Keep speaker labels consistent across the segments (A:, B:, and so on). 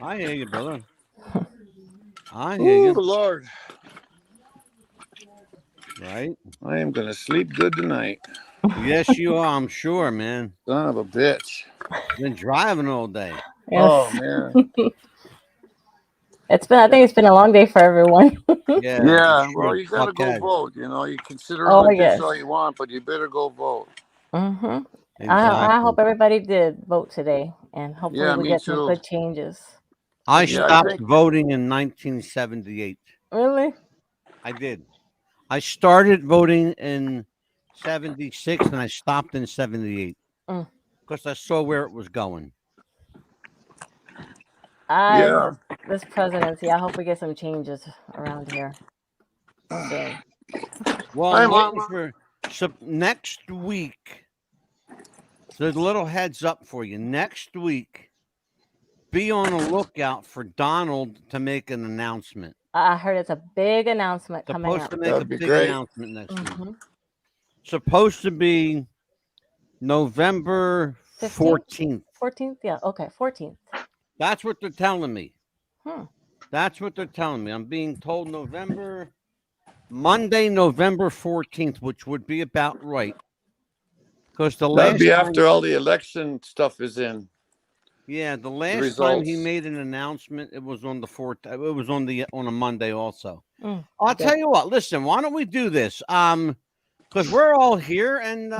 A: I hear you, brother. I hear
B: Oh,
A: you.
B: Lord.
A: Right?
B: I am going to sleep good tonight.
A: Yes, you are. I'm sure, man.
B: Son of a bitch.
A: Been driving all day.
B: Oh,
C: Yes.
B: man.
C: I think it's been a long day for everyone.
A: Yeah, I'm
B: Yeah,
A: sure
B: well, you got to
A: Buck
B: go
A: has.
B: vote. You know, you consider them a
C: Oh,
B: bitch
C: yes.
B: all you want, but you better go vote.
C: hmm I
A: Exactly.
C: hope everybody did vote today, and hopefully
B: Yeah,
C: we
B: me
C: get some
B: too.
C: good changes for
A: I
C: the
B: Yeah, I
A: stopped
C: future.
B: think.
A: voting in 1978.
C: Really?
A: I did. I started voting in 76 and I stopped in 78
C: Mm.
A: because I saw where it was going.
C: I
B: Yeah.
C: This presidency, I hope we get some changes around here soon.
A: Well,
B: Hi,
A: I'm waiting
B: Mama.
A: for next week. So a little heads up for you. Next week, be on the lookout for Donald to make an announcement.
C: I heard it's a big announcement coming
A: Supposed
C: up.
A: to make a
B: That'd be
A: big
B: great.
A: announcement next week.
C: hmm
A: Supposed to be November
C: 15th,
A: 14th.
C: 14th, yeah, okay, 14th.
A: That's what they're telling me.
C: Hmm.
A: That's what they're telling me. I'm being told Monday, November 14th, which would be about right. Because the
B: That'd
A: last
B: be
A: time,
B: after all the election stuff is in,
A: yeah, the
B: the
A: last time he
B: results.
A: made an announcement, it was on the fourth. It was on a Monday also.
C: Mm,
A: I'll
C: good.
A: tell you what. Listen, why don't we do this? Because we're all here, and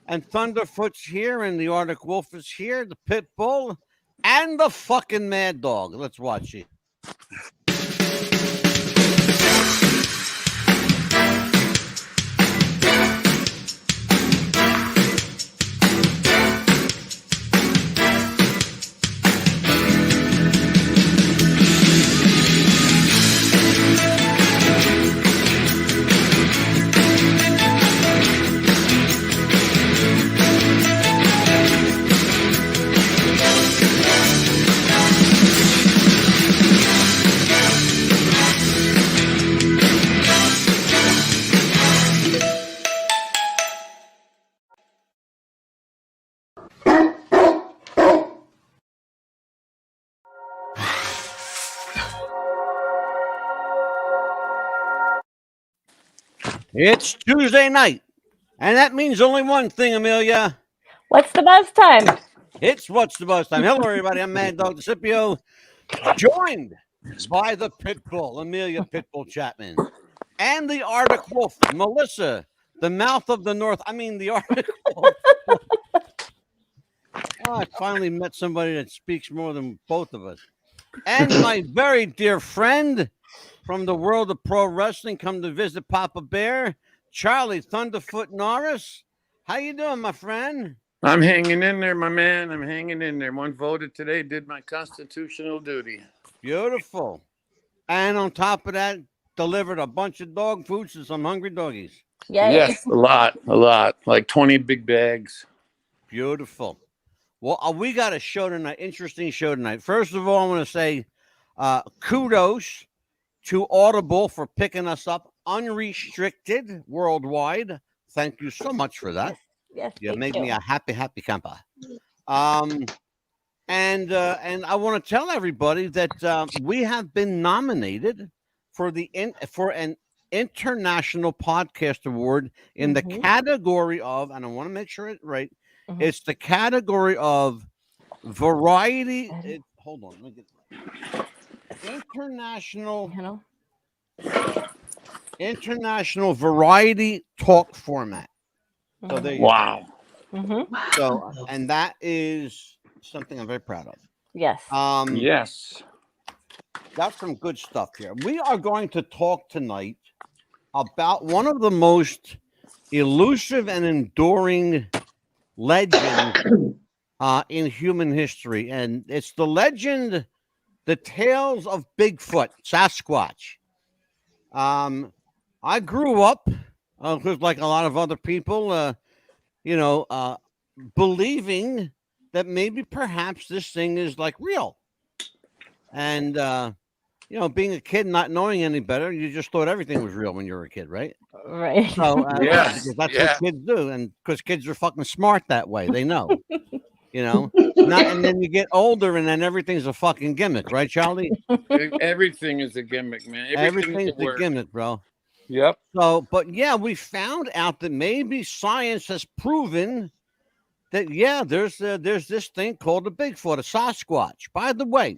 A: Thunderfoot's here, and the Arctic Wolf is here, the Pit Bull, and the fucking Mad Dog. Let's watch it. It's Tuesday night, and that means only one thing, Amelia.
C: What's the buzz time?
A: It's What's the Buzz Time. Hello, everybody. I'm Mad Dog DeCipio, joined by the Pit Bull, Amelia Pitbull Chapman, and the Arctic Wolf, Melissa, the mouth of the North. I mean, the Arctic Wolf. Oh, I finally met somebody that speaks more than both of us. And my very dear friend from the world of pro wrestling, come to visit Papa Bear, Charlie Thunderfoot Norris. How you doing, my friend?
B: I'm hanging in there, my man. I'm hanging in there. One voted today, did my constitutional duty.
A: Beautiful. And on top of that, delivered a bunch of dog food to some hungry doggies.
C: Yay.
B: Yes, a lot. Like 20 big bags.
A: Beautiful. Well, we got a show tonight, interesting show tonight. First of all, I want to say kudos to Audible for picking us up unrestricted worldwide. Thank you so much for that.
C: Yes,
A: You
C: thank
A: made
C: you.
A: me a happy camper. And I want to tell everybody that we have been nominated for for an international podcast award in the
C: Mhm.
A: category of, and I want to make sure it's right.
C: Mhm.
A: It's the category of variety. Hold on, let me get international
C: You know.
A: international variety talk format. So there you go.
B: Wow.
C: Mhm.
A: So, and that is something I'm very proud of.
C: Yes.
B: Yes.
A: Got some good stuff here. We are going to talk tonight about one of the most elusive and enduring legends in human history, and it's the legend, the tales of Bigfoot, Sasquatch. I grew up, like a lot of other people, believing that maybe perhaps this thing is like real. And being a kid, not knowing any better, you just thought everything was real when you were a kid, right?
C: Right.
A: So
B: Yes.
A: because that's what
B: Yeah.
A: kids do, and because kids are fucking smart that way, they know. You know, not, and then you get older, and then everything's a fucking gimmick, right, Charlie?
B: Everything is a gimmick, man. Everything's
A: Everything's
B: a
A: a
B: word.
A: gimmick, bro.
B: Yep.
A: So, but yeah, we found out that maybe science has proven that there's this thing called a Bigfoot, a Sasquatch. By the way,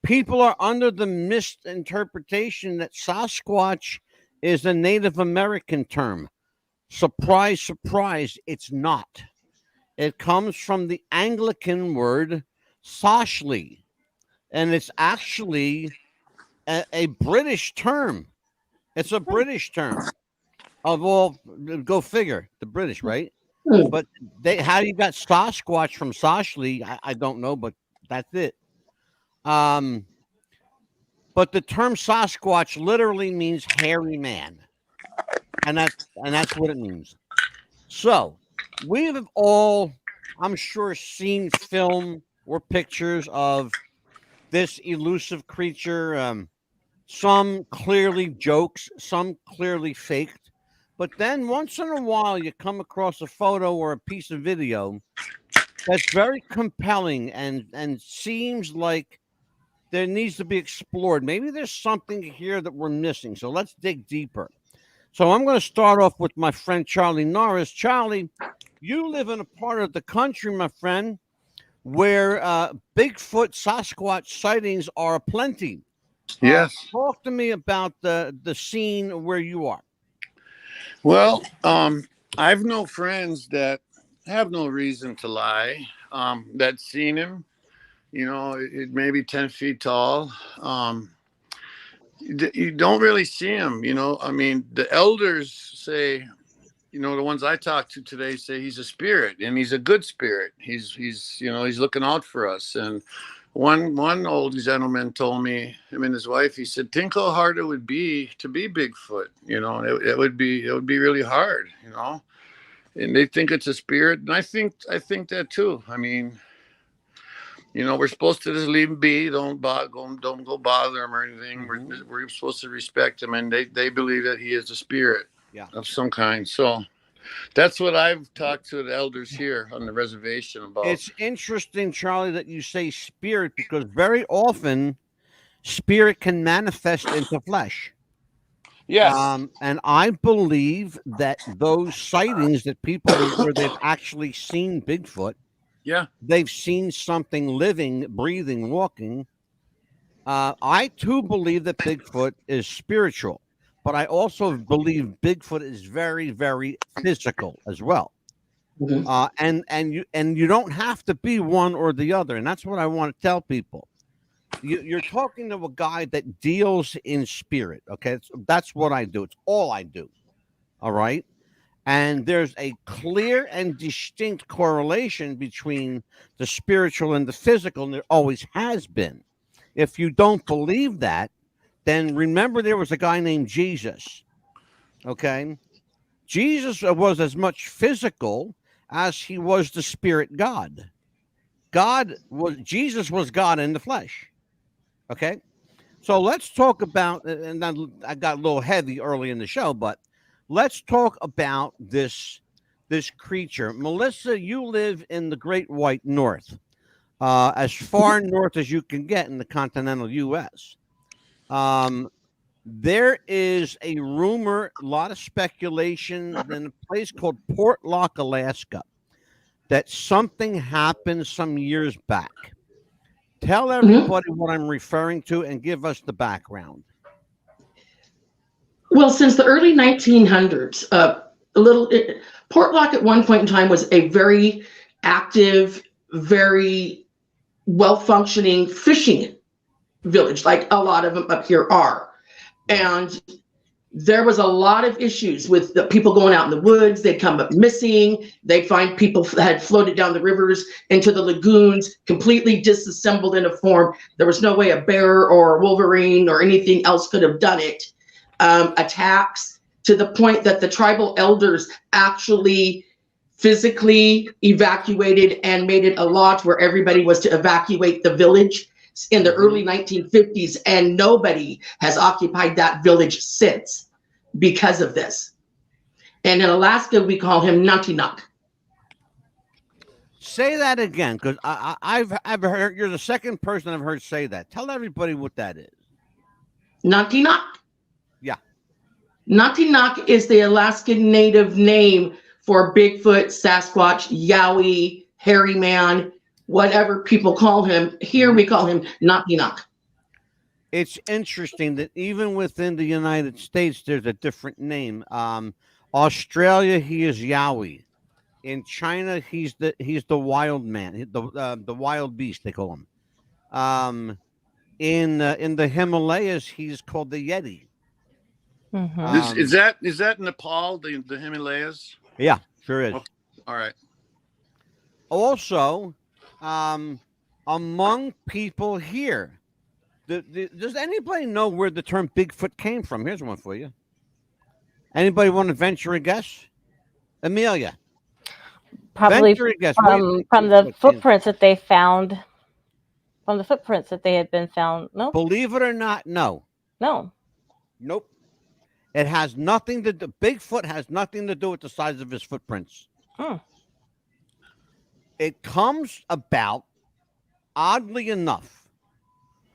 A: people are under the misinterpretation that Sasquatch is a Native American term. Surprise, surprise, it's not. It comes from the Anglican word Sashli, and it's actually a British term. It's a British term. Of all, go figure, the British, right? But how you got Sasquatch from Sashli, I don't know, but that's it. But the term Sasquatch literally means hairy man, and that's what it means. So we have all, I'm sure, seen film or pictures of this elusive creature. Some clearly jokes, some clearly faked. But then once in a while, you come across a photo or a piece of video that's very compelling and seems like there needs to be explored. Maybe there's something here that we're missing. So let's dig deeper. So I'm going to start off with my friend Charlie Norris. Charlie, you live in a part of the country, my friend, where Bigfoot, Sasquatch sightings are aplenty.
B: Yes.
A: Talk to me about the scene where you are.
B: Well, I've no friends that have no reason to lie. That seen him. You know, it may be 10 feet tall. You don't really see him. You know, I mean, the elders say, you know, the ones I talked to today say he's a spirit, and he's a good spirit. He's you know, he's looking out for us. And one old gentleman told me, him and his wife, he said, think how hard it would be to be Bigfoot. You know, it would be really hard. You know, and they think it's a spirit, and I think that too. I mean, you know, we're supposed to just leave him be. Don't go bother him or anything.
A: Mm-hmm.
B: We're supposed to respect him, and they believe that he is a spirit of some kind. So that's what I've talked to the elders here on the reservation about.
A: It's interesting, Charlie, that you say spirit, because very often spirit can manifest into flesh.
B: Yes.
A: And I believe that those sightings that people where they've actually seen Bigfoot, they've seen something living, breathing, walking. I too believe that Bigfoot is spiritual, but I also believe Bigfoot is very, very physical as well. Mm-hmm. And you don't have to be one or the other, and that's what I want to tell people. You're talking to a guy that deals in spirit. Okay, that's what I do. It's all I do. All right. And there's a clear and distinct correlation between the spiritual and the physical, and there always has been. If you don't believe that, then remember there was a guy named Jesus. Okay? Jesus was as much physical as he was the spirit God. Jesus was God in the flesh. Okay? So let's talk about, and I got a little heavy early in the show, but let's talk about this creature. Melissa, you live in the Great White North, as far north as you can get in the continental U.S. There is a rumor, a lot of speculation in a place called Portlock, Alaska, that something happened some years back. Tell everybody what I'm referring to and give us the background.
D: Well, since the early 1900s, Portlock at one point in time was a very active, very well-functioning fishing village, like a lot of them up here are. And there was a lot of issues with the people going out in the woods. They'd come up missing. They'd find people that had floated down the rivers into the lagoons, completely disassembled in a form. There was no way a bear or a wolverine or anything else could have done it. Attacks to the point that the tribal elders actually physically evacuated and made it a law to where everybody was to evacuate the village in the early 1950s, and nobody has occupied that village since because of this. And in Alaska, we call him Nantinaq.
A: Say that again, because I've heard you're the second person I've heard say that. Tell everybody what that is.
D: Nantinak.
A: Yeah.
D: Nantinak is the Alaskan Native name for Bigfoot, Sasquatch, Yowie, hairy man, whatever people call him. Here we call him Nantinak.
A: It's interesting that even within the United States, there's a different name. Australia, he is Yowie. In China, he's the wild man, the wild beast they call him. In the Himalayas, he's called the Yeti.
C: Mhm.
B: Is that Nepal, the Himalayas?
A: Yeah, sure is.
B: Okay. All right.
A: Also, among people here, does anybody know where the term Bigfoot came from? Here's one for you. Anybody want to venture a guess? Amelia,
C: Probably
A: venture a guess. Where do you think
C: from
A: Bigfoot
C: the
A: came
C: footprints that they found. From the footprints that they had been found. No,
A: Believe it or not, no.
C: no.
A: Nope. It has nothing to do. Bigfoot has nothing to do with the size of his footprints.
C: Hmm.
A: It comes about, oddly enough,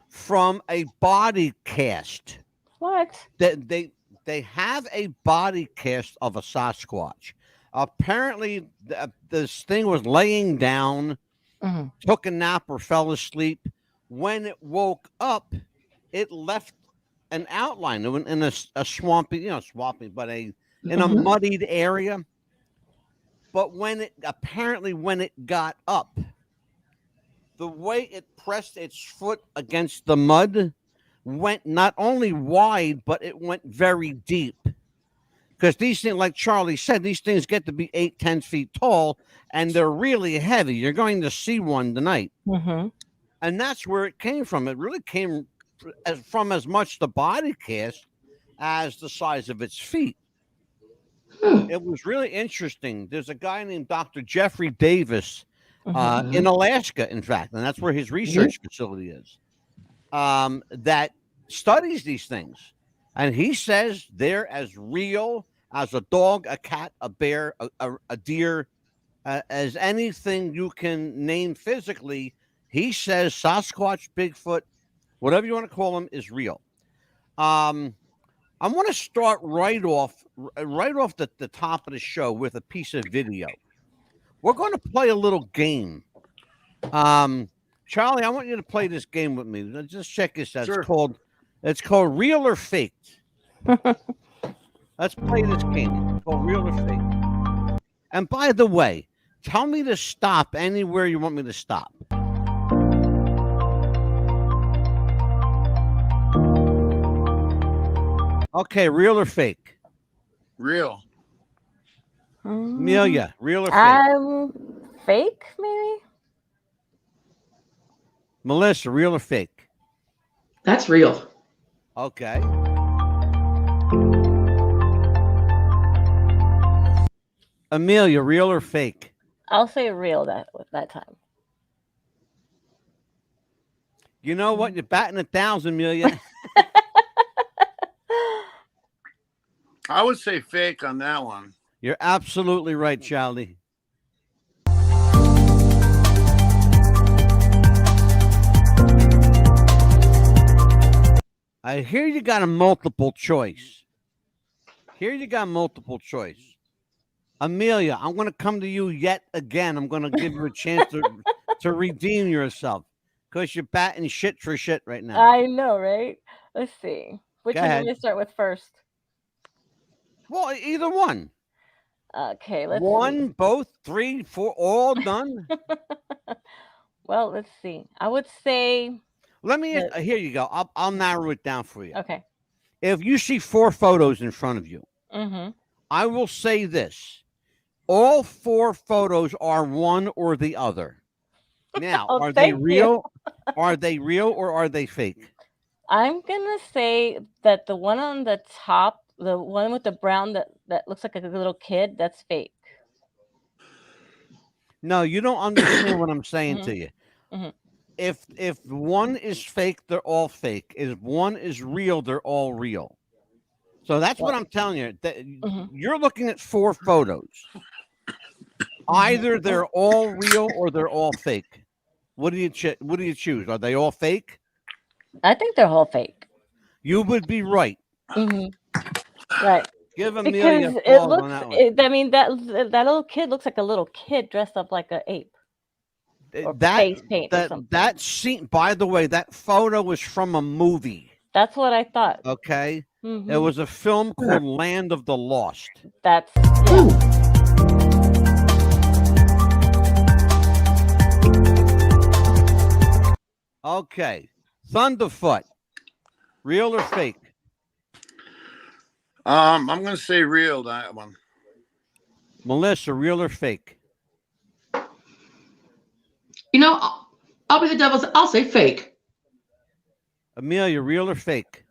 A: from a body cast.
C: What?
A: That they have a body cast of a Sasquatch. Apparently, this thing was laying down,
C: Mhm.
A: took a nap or fell asleep. When it woke up, it left an outline in a swampy, but in a
D: Mhm.
A: muddied area. But when it got up, the way it pressed its foot against the mud went not only wide, but it went very deep. Because these things, like Charlie said, these things get to be 8-10 feet tall, and they're really heavy. You're going to see one tonight.
C: Mhm.
A: And that's where it came from. It really came from as much the body cast as the size of its feet.
D: Hmm.
A: It was really interesting. There's a guy named Dr. Jeffrey Davis
C: Mhm.
A: in Alaska, in fact, and that's where his research facility is, that studies these things. And he says they're as real as a dog, a cat, a bear, a deer, as anything you can name physically. He says Sasquatch, Bigfoot, whatever you want to call them, is real. I want to start right off the top of the show with a piece of video. We're going to play a little game. Charlie, I want you to play this game with me. Let's just check this out.
B: Sure.
A: It's called Real or Faked. Let's play this game. It's called Real or Faked. And by the way, tell me to stop anywhere you want me to stop. Okay, real or fake?
B: Real.
A: Amelia, real or fake?
C: Fake, maybe.
A: Melissa, real or fake?
D: That's real.
A: Okay. Amelia, real or fake?
C: I'll say real that time.
A: You know what? You're batting 1,000, Amelia.
B: I would say fake on that one.
A: You're absolutely right, Charlie. I hear you got a multiple choice. Amelia, I'm going to come to you yet again. I'm going to give you a chance to redeem yourself because you're batting shit for shit right now.
C: I know, right? Let's see. Which
A: Go
C: one do
A: ahead.
C: we start with first?
A: Well, either one.
C: Okay, let's
A: One, both, 3, 4, all done.
C: Well, let's see. I would say
A: Let me. Here you go. I'll narrow it down for you.
C: okay.
A: If you see 4 photos in front of you,
C: Mm-hmm.
A: I will say this: all 4 photos are one or the other. Now,
C: Oh,
A: are they
C: thank you.
A: real? Are they real or are they fake?
C: I'm gonna say that the one on the top, the one with the brown that looks like a little kid, that's fake.
A: No, you don't understand what I'm saying to you.
C: Mhm.
A: If one is fake, they're all fake. If one is real, they're all real. So that's what I'm telling you. That
C: Mhm.
A: you're looking at 4 photos. Either they're all real or they're all fake. What do you choose? Are they all fake?
C: I think they're all fake.
A: You would be right.
C: Hmm. Right.
A: Give Amelia
C: Because it
A: applause on
C: looks,
A: that one.
C: I mean, that little kid looks like a little kid dressed up like an ape or
A: That
C: face paint or something.
A: that scene. By the way, that photo was from a movie.
C: That's what I thought.
A: Okay, it
C: Mhm.
A: was a film called Land of the Lost.
C: That's
D: Ooh.
A: Okay, Thunderfoot, real or fake?
B: I'm gonna say real that one.
A: Melissa, real or fake?
D: You know, I'll be the devil's. I'll say fake.
A: Amelia, real or fake?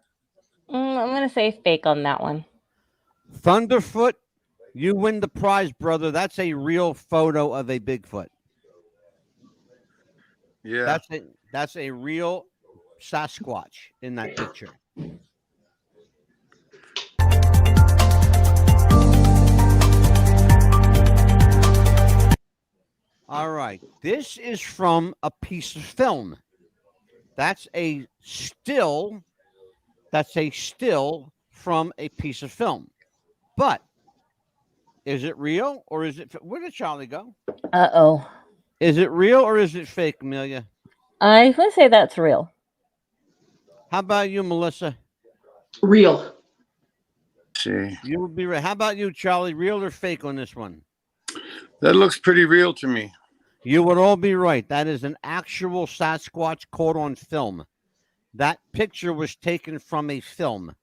C: I'm gonna say fake on that one.
A: Thunderfoot, you win the prize, brother. That's a real photo of a Bigfoot.
B: Yeah.
A: That's a real Sasquatch in that picture. All right. This is from a piece of film. That's a still. That's a still from a piece of film. But is it real or is it? Where did Charlie go?
C: Uh-oh.
A: Is it real or is it fake, Amelia?
C: I would say that's real.
A: How about you, Melissa?
D: Real.
B: See,
A: You would be right. How about you, Charlie? Real or fake on this one?
B: that looks pretty real to me.
A: You would all be right. That is an actual Sasquatch caught on film. That picture was taken from a film.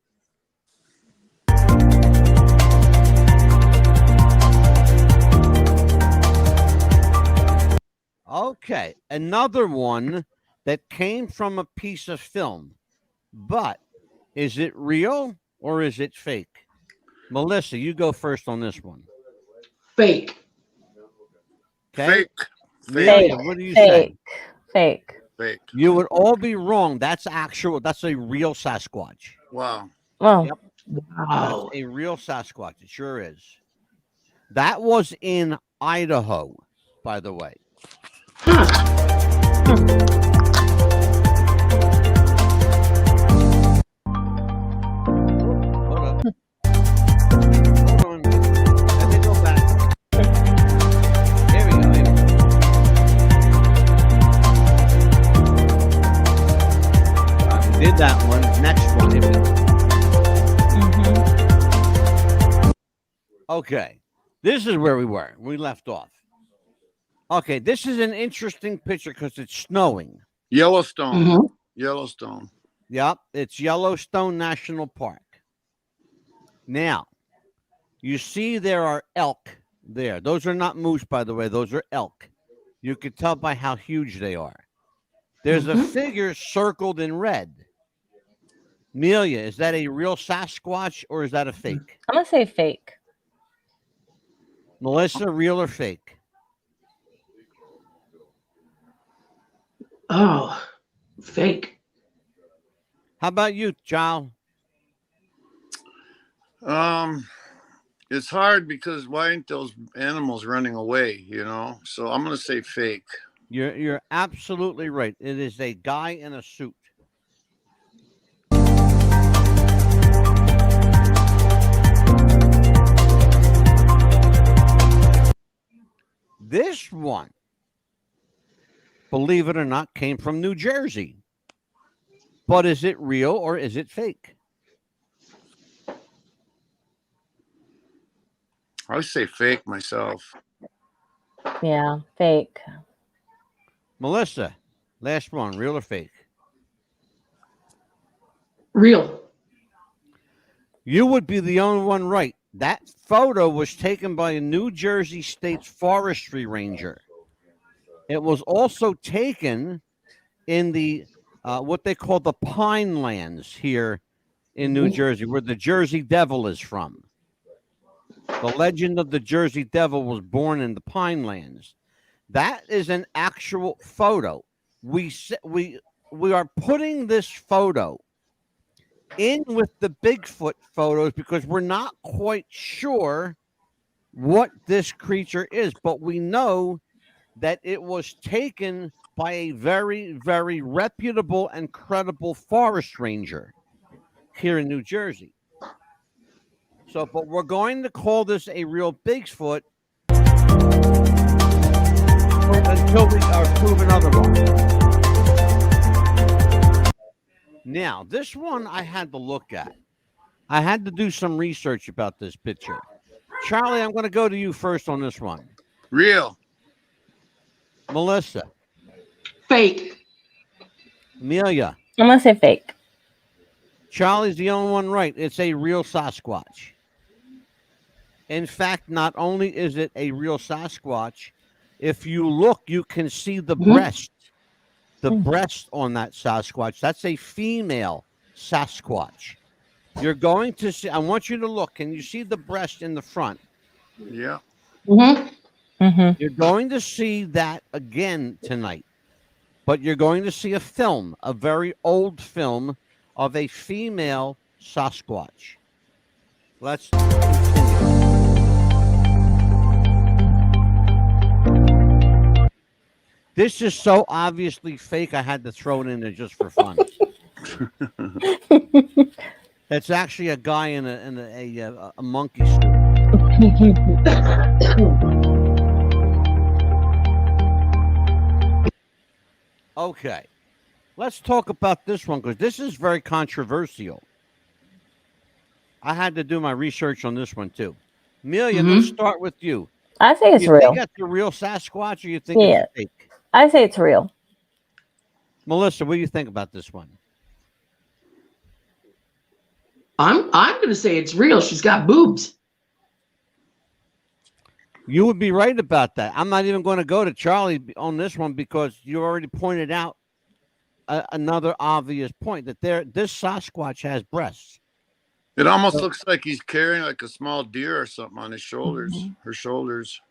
A: Okay, another one that came from a piece of film. But is it real or is it fake? Melissa, you go first on this one.
D: Fake.
A: Okay.
B: Fake.
A: Amelia, what do you say?
C: Fake.
B: Fake.
A: You would all be wrong. That's actual. That's a real Sasquatch.
B: Wow.
C: Oh.
A: Yep.
D: Wow.
A: That's a real Sasquatch. It sure is. That was in Idaho, by the way.
D: Huh.
A: Hold up. Hold on. Let me go back. Here we go. Here we go. All right, we did that one. Next one. Here we go.
C: Mhm.
A: Okay. This is where we were. We left off. Okay. This is an interesting picture because it's snowing.
B: Yellowstone.
D: Mhm.
B: Yellowstone.
A: Yep. It's Yellowstone National Park. Now, you see there are elk there. Those are not moose, by the way. Those are elk. You could tell by how huge they are. There's a
D: Mhm.
A: figure circled in red. Amelia, is that a real Sasquatch or is that a fake?
C: I'm gonna say fake.
A: Melissa, real or fake?
D: Oh, fake.
A: How about you, Giles?
B: It's hard because why ain't those animals running away? You know. So I'm gonna say fake.
A: You're absolutely right. It is a guy in a suit. This one, believe it or not, came from New Jersey. But is it real or is it fake?
B: I say fake myself.
C: Yeah, fake.
A: Melissa, last one, real or fake?
D: Real.
A: You would be the only one right. That photo was taken by a New Jersey State forestry ranger. It was also taken in the what they call the Pine Lands here in New Jersey, where the Jersey Devil is from. The legend of the Jersey Devil was born in the Pine Lands. That is an actual photo. We are putting this photo in with the Bigfoot photos because we're not quite sure what this creature is, but we know that it was taken by a very, very reputable and credible forest ranger here in New Jersey. So, but we're going to call this a real Bigfoot until we are proven otherwise. Now, this one I had to look at. I had to do some research about this picture. Charlie, I'm going to go to you first on this one.
B: Real.
A: Melissa.
D: Fake.
A: Amelia.
C: I'm gonna say fake.
A: Charlie's the only one right. It's a real Sasquatch. In fact, not only is it a real Sasquatch, if you look, you can see the breast. The breast on that Sasquatch. That's a female Sasquatch. You're going to see, I want you to look. Can you see the breast in the front?
B: Yeah.
A: You're going to see that again tonight. But you're going to see a film, a very old film of a female Sasquatch. Let's continue. This is so obviously fake, I had to throw it in there just for fun. It's actually a guy in a monkey suit. Okay, let's talk about this one because this is very controversial. I had to do my research on this one too. Amelia, let's start with you.
C: I say it's
A: you
C: real.
A: Think that's a real Sasquatch, or you think it's fake?
C: I say it's real.
A: Melissa, what do you think about this one?
D: I'm going to say it's real. She's got boobs.
A: You would be right about that. I'm not even going to go to Charlie on this one because you already pointed out another obvious point that this Sasquatch has breasts.
B: It almost looks like he's carrying like a small deer or something on his shoulders, her shoulders.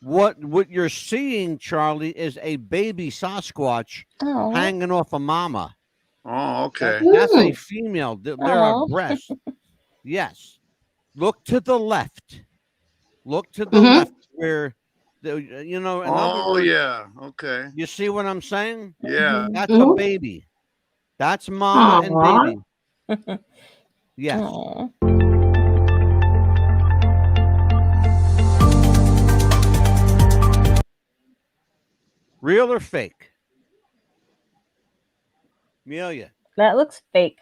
A: What you're seeing, Charlie, is a baby Sasquatch hanging off a mama.
B: Oh, okay.
A: That's a female. There are breasts. Yes. Look to the left. Look to the left where, in other words,
B: yeah. Okay.
A: You see what I'm saying?
B: Yeah.
A: That's a baby. That's mama and baby. Yes.
C: Aww.
A: Real or fake? Amelia.
C: That looks fake.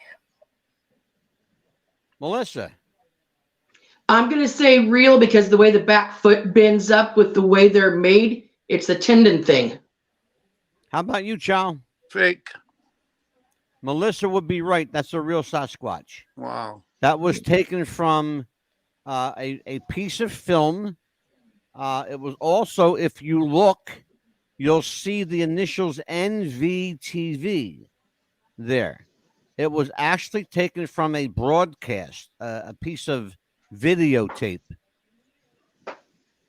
A: Melissa.
D: I'm going to say real because the way the back foot bends up with the way they're made, it's a tendon thing.
A: How about you, Chow?
B: Fake.
A: Melissa would be right. That's a real Sasquatch.
B: Wow.
A: That was taken from a piece of film. It was also, if you look, you'll see the initials NVTV there. It was actually taken from a broadcast, a piece of videotape.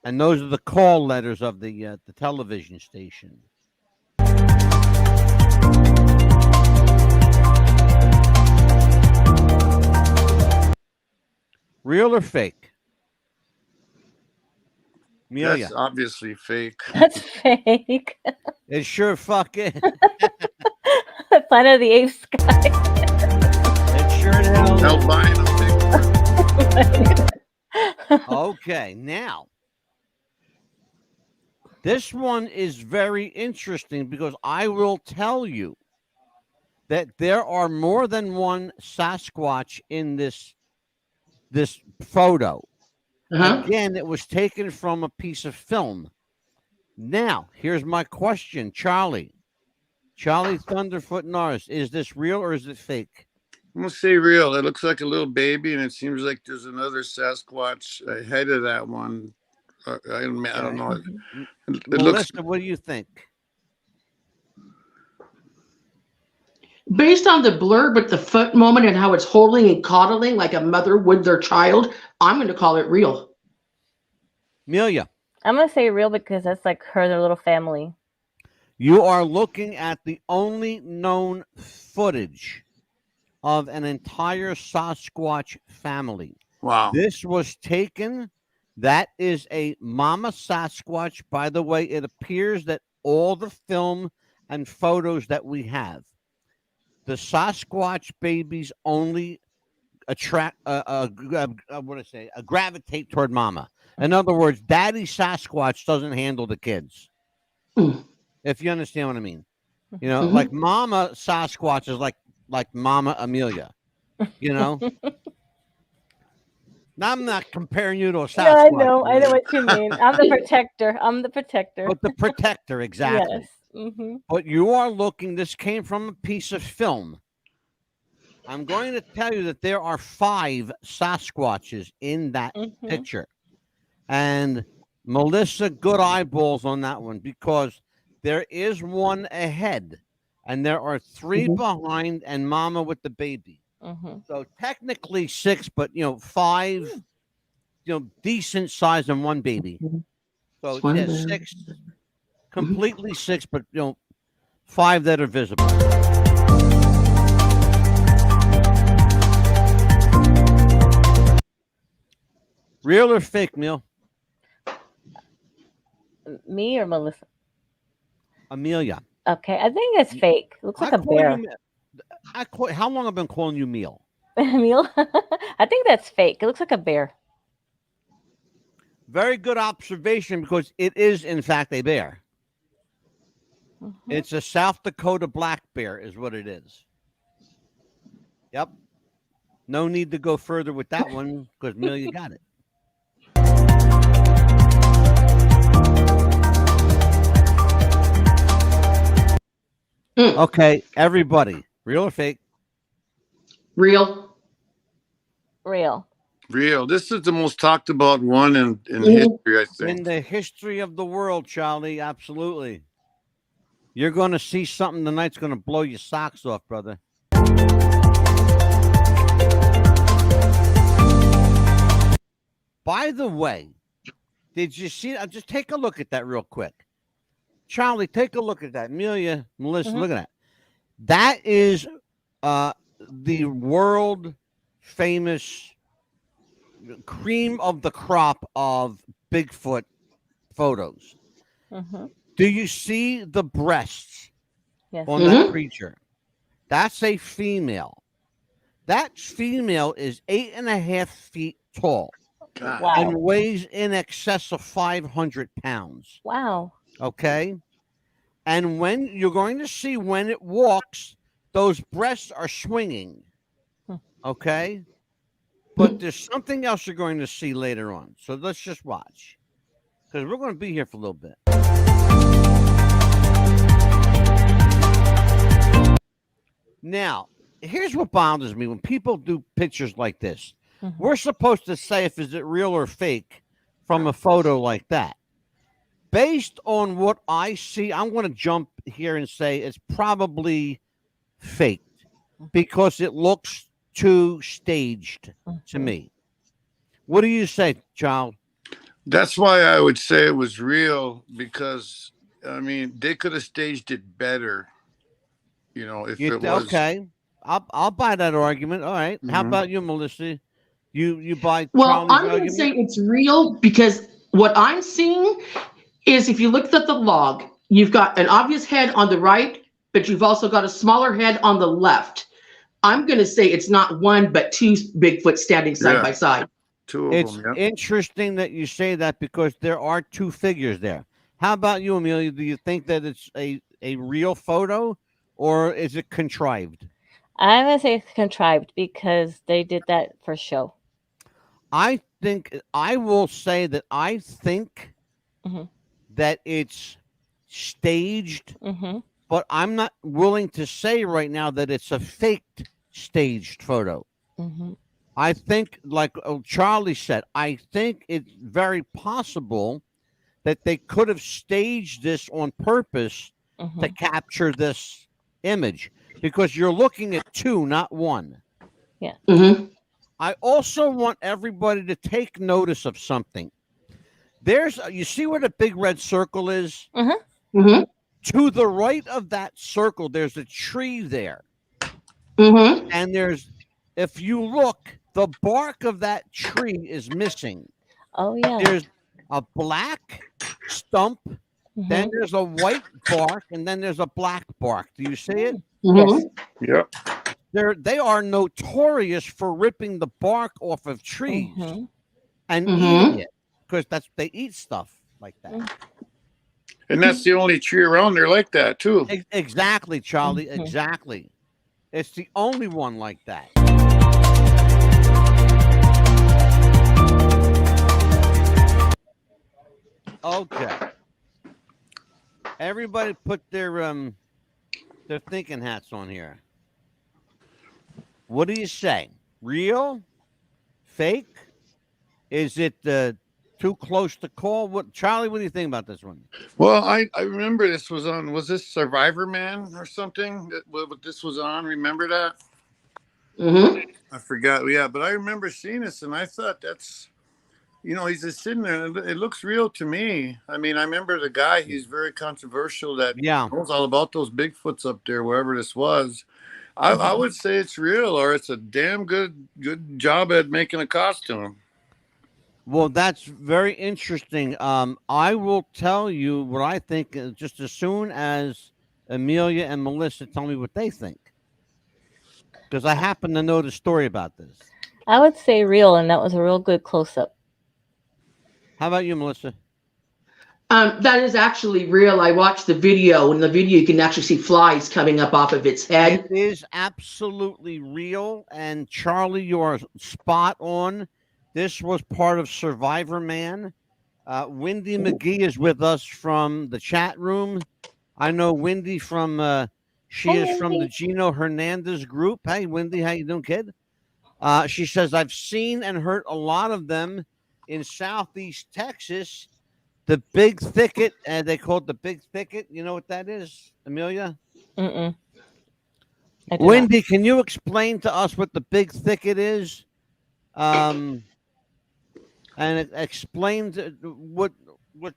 A: And those are the call letters of the television station. Real or fake? Amelia.
B: That's obviously fake.
C: That's fake.
A: It sure fuck is.
C: Planet of the Apes guy.
A: It sure the hell is.
B: Albino Bigfoot.
A: Okay, now this one is very interesting because I will tell you that there are more than one Sasquatch in this photo. Again, it was taken from a piece of film. Now, here's my question, Charlie Thunderfoot Norris, is this real or is it fake?
B: I'm gonna say real. It looks like a little baby, and it seems like there's another Sasquatch ahead of that one. I don't know. It
A: Melissa, what do you think?
D: Based on the blurb at the foot moment and how it's holding and coddling like a mother would their child, I'm going to call it real.
A: Amelia.
C: I'm going to say real because that's like their little family.
A: You are looking at the only known footage of an entire Sasquatch family.
B: Wow.
A: This was taken That is a mama Sasquatch. By the way, it appears that all the film and photos that we have, the Sasquatch babies only attract what do I say, gravitate toward mama. In other words, daddy Sasquatch doesn't handle the kids.
D: Mm.
A: If you understand what I mean. You know,
D: Mhm.
A: like mama Sasquatch is like mama Amelia, you know. Now, I'm not comparing you to a Sasquatch.
C: Yeah, I know
A: Amelia,
C: what you mean. I'm the protector. I'm the protector.
A: but the protector, exactly.
C: Yes. Mm-hmm.
A: But you are looking, this came from a piece of film. I'm going to tell you that there are 5 Sasquatches in that
C: Mm-hmm.
A: picture. And Melissa, good eyeballs on that one, because there is one ahead and there are 3
D: Mhm.
A: behind and mama with the baby.
C: Mm-hmm.
A: So technically 6, but 5, decent size and 1 baby. So
D: It's one
A: yeah,
D: of them.
A: 6, completely 6, but 5 that are visible. Real or fake, Neil?
C: Me or Melissa?
A: Amelia.
C: Okay, I think it's fake. Looks like a
A: call
C: bear.
A: you. How long have I been calling you Meal?
C: Emil? I think that's fake. It looks like a bear.
A: Very good observation, because it is in fact a bear.
C: Mm-hmm.
A: It's a South Dakota black bear, is what it is. Yep. No need to go further with that one, because Amelia got it.
D: Mm.
A: Okay, everybody, real or fake?
D: Real.
C: Real.
B: Real. This is the most talked about one in
D: Mhm.
B: history, I
A: In
B: think.
A: the history of the world, Charlie, absolutely. You're going to see something tonight's going to blow your socks off, brother. By the way, did you see? Just take a look at that real quick. Charlie, take a look at that. Amelia, Melissa,
C: Mhm.
A: look at that. That is the world famous cream of the crop of Bigfoot photos.
C: Mm-hmm.
A: Do you see the breasts
C: Yes.
A: on that
D: Mhm.
A: creature? That's a female. That female is 8.5 feet tall
B: God.
C: Wow.
A: and weighs in excess of 500 pounds.
C: Wow.
A: Okay. And when you're going to see when it walks, those breasts are swinging.
C: Hmm.
A: Okay. But there's something else you're going to see later on. So let's just watch, because we're going to be here for a little bit. Now, here's what bothers me when people do pictures like this.
C: Mhm.
A: We're supposed to say if is it real or fake from a photo like that. Based on what I see, I'm going to jump here and say it's probably faked, because it looks too staged to
C: Mhm.
A: me. What do you say, child?
B: That's why I would say it was real, because I mean they could have staged it better, if it was.
A: Okay? I'll buy that argument. All right. How
B: Mhm.
A: about you, Melissa? You buy
D: Well,
A: Charlie's
D: I'm going to say
A: argument?
D: it's real because what I'm seeing is, if you look at the log, you've got an obvious head on the right, but you've also got a smaller head on the left. I'm going to say it's not one, but 2 Bigfoot standing side
B: Yeah.
D: by side.
B: 2 of
A: It's
B: them. Yeah.
A: interesting that you say that, because there are 2 figures there. How about you, Amelia? Do you think that it's a real photo, or is it contrived?
C: I'm gonna say it's contrived because they did that for show.
A: I will say that I think
C: Mhm.
A: that it's staged,
C: Mm-hmm.
A: but I'm not willing to say right now that it's a faked staged photo.
C: Mm-hmm.
A: I think, like Charlie said, I think it's very possible that they could have staged this on purpose
C: Mm-hmm.
A: to capture this image, because you're looking at 2, not 1.
D: Mhm.
A: I also want everybody to take notice of something. You see where the big red circle is?
D: Mhm.
A: To the right of that circle, there's a tree there.
D: Mhm.
A: And if you look, the bark of that tree is missing.
C: Oh yeah.
A: There's a black stump, then
C: Mhm.
A: there's a white bark, and then there's a black bark. Do you see it?
C: Yes.
B: Yep.
A: They are notorious for ripping the bark off of trees
C: Mhm.
A: and
D: Mhm.
A: eating it because they eat stuff like that.
C: Mm.
B: And that's the only tree around there like that too.
A: Exactly, Charlie.
C: Mhm.
A: Exactly. It's the only one like that. Okay. Everybody put their thinking hats on here. What do you say? Real? Fake? Is it too close to call? What, Charlie? What do you think about this one?
B: Well, I remember this was on. Was this Survivor Man or something? What this was on? Remember that?
D: Mhm.
B: I forgot. Yeah, but I remember seeing this, and I thought that's, he's just sitting there. And it looks real to me. I mean, I remember the guy. He's very controversial. That
A: Yeah.
B: knows all about those Bigfoots up there, wherever this was. I would say it's real, or it's a damn good job at making a costume.
A: Well, that's very interesting. I will tell you what I think just as soon as Amelia and Melissa tell me what they think, because I happen to know the story about this.
C: I would say real, and that was a real good close up.
A: How about you, Melissa?
D: That is actually real. I watched the video. In the video, you can actually see flies coming up off of its
A: It
D: head.
A: is absolutely real. And Charlie, you are spot on. This was part of Survivor Man. Wendy McGee is with us from the chat room. I know Wendy from she
C: Hi,
A: is from the
C: Wendy.
A: Gino Hernandez group. Hey, Wendy, how you doing, kid? She says I've seen and heard a lot of them in Southeast Texas. The Big Thicket, they call it the Big Thicket. You know what that is, Amelia?
C: Mm-mm. I do not.
A: Wendy, can you explain to us what the Big Thicket is? And explain what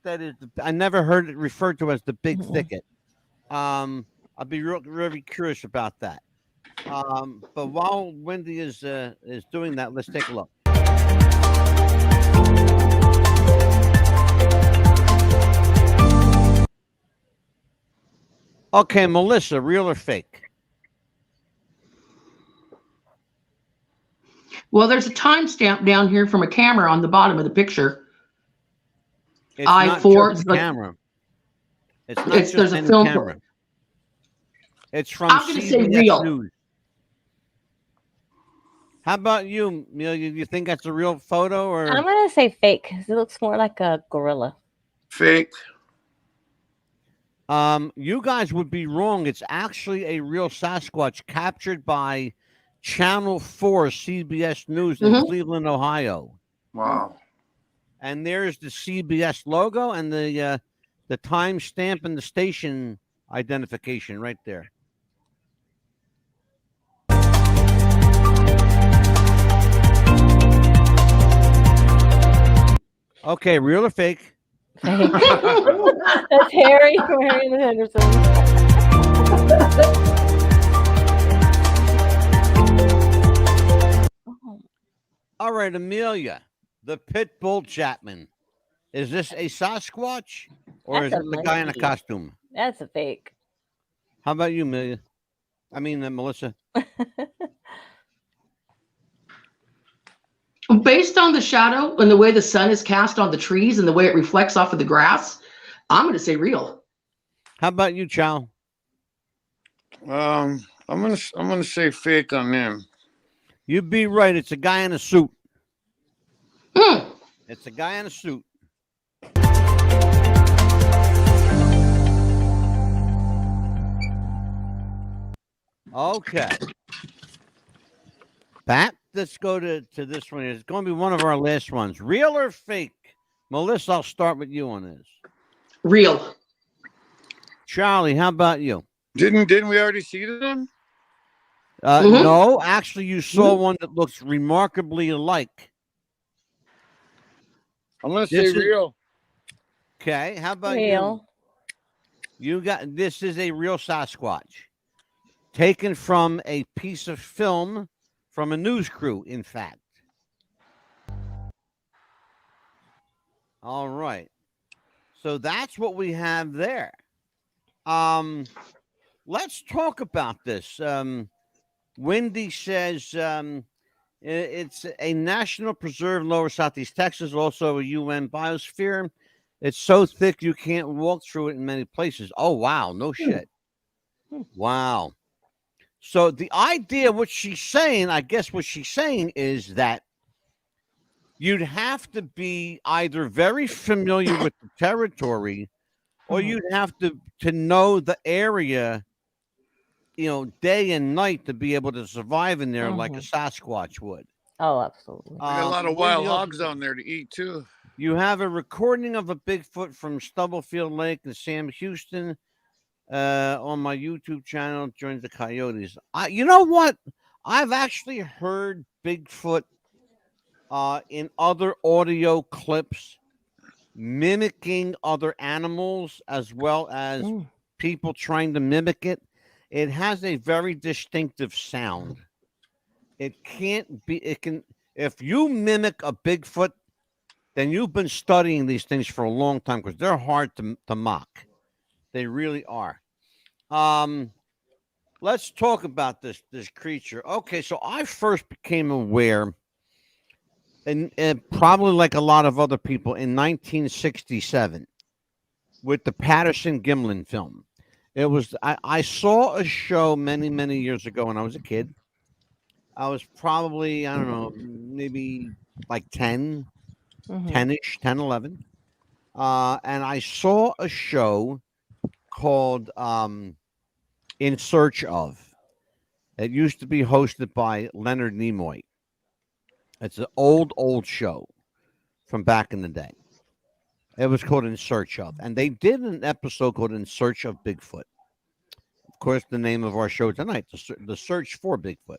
A: that is. I never heard it referred to as the Big
C: Mm-mm.
A: Thicket. I'd be really curious about that. But while Wendy is doing that, let's take a look. Okay, Melissa, real or fake?
D: Well, there's a timestamp down here from a camera on the bottom of the picture.
A: It's not
D: I-4,
A: just a
D: like-
A: camera. It's not
D: There's
A: just
D: a
A: any
D: film.
A: camera. It's from
D: I'm going to say
A: CBS
D: real.
A: News. How about you, Amelia? You think that's a real photo, or
C: I'm gonna say fake because it looks more like a gorilla.
B: Fake.
A: you guys would be wrong. It's actually a real Sasquatch captured by Channel 4 CBS News in
D: Mhm.
A: Cleveland, Ohio.
B: Wow.
A: And there's the CBS logo and the timestamp and the station identification right there. Okay, real or fake?
C: Fake. That's Harry wearing the Henderson. Oh,
A: All right, Amelia, the pit bull Chapman. Is this a Sasquatch or
C: That's
A: is
C: a
A: it the guy in a
C: monkey.
A: costume?
C: that's a fake.
A: How about you, Amelia? I mean, Melissa.
D: Based on the shadow and the way the sun is cast on the trees and the way it reflects off of the grass, I'm going to say real.
A: How about you, Chow?
B: I'm gonna say fake on them.
A: You'd be right. It's a guy in a suit.
D: Hmm.
A: It's a guy in a suit. Okay. Pat, let's go to this one. It's going to be one of our last ones. Real or fake? Melissa, I'll start with you on this.
D: Real.
A: Charlie, how about you?
B: Didn't we already see them?
D: Mhm.
A: No, actually, you saw one that looks remarkably alike.
B: I'm gonna say
A: This is-
B: real.
A: Okay, how about
C: Real.
A: you? This is a real Sasquatch, taken from a piece of film from a news crew, in fact. All right. So that's what we have there. Let's talk about this. Wendy says it's a national preserve, lower southeast Texas, also a UN biosphere. It's so thick you can't walk through it in many places. Oh, wow. No shit. Wow. So the idea, what she's saying, I guess what she's saying is that you'd have to be either very familiar with the territory or you'd have to know the area, day and night to be able to survive in there like a Sasquatch would.
C: Oh, absolutely.
B: I got a lot of wild
A: Wendy,
B: hogs down there to eat too.
A: you have a recording of a Bigfoot from Stubblefield Lake in Sam Houston on my YouTube channel. Joins the coyotes. You know what? I've actually heard Bigfoot in other audio clips mimicking other animals as well as people trying to mimic it. It has a very distinctive sound. It can't be, it can, if you mimic a Bigfoot, then you've been studying these things for a long time because they're hard to mock. They really are. Let's talk about this creature. Okay, so I first became aware, and probably like a lot of other people, in 1967 with the Patterson-Gimlin film. It was I saw a show many years ago when I was a kid. I was probably, I don't know, maybe like 10, 10-ish, 10, 11. And I saw a show called In Search Of. It used to be hosted by Leonard Nimoy. It's an old show from back in the day. It was called In Search Of. And they did an episode called In Search of Bigfoot. Of course, the name of our show tonight, The Search for Bigfoot.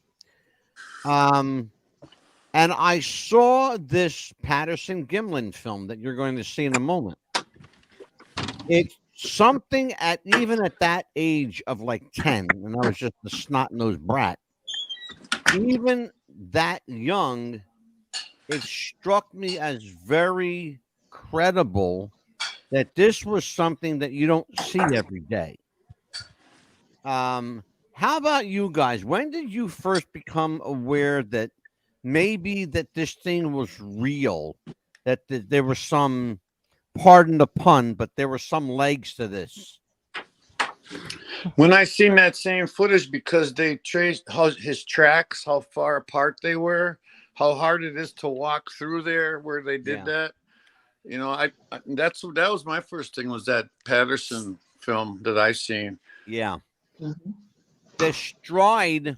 A: And I saw this Patterson-Gimlin film that you're going to see in a moment. It's something even at that age of like 10, and I was just a snot-nosed brat. Even that young, it struck me as very credible that this was something that you don't see every day. How about you guys? When did you first become aware that maybe that this thing was real, that there was some, pardon the pun, but there were some legs to this?
B: When I seen that same footage, because they traced his tracks, how far apart they were, how hard it is to walk through there where they did that. That was my first thing, was that Patterson film that I seen.
A: Yeah. The stride,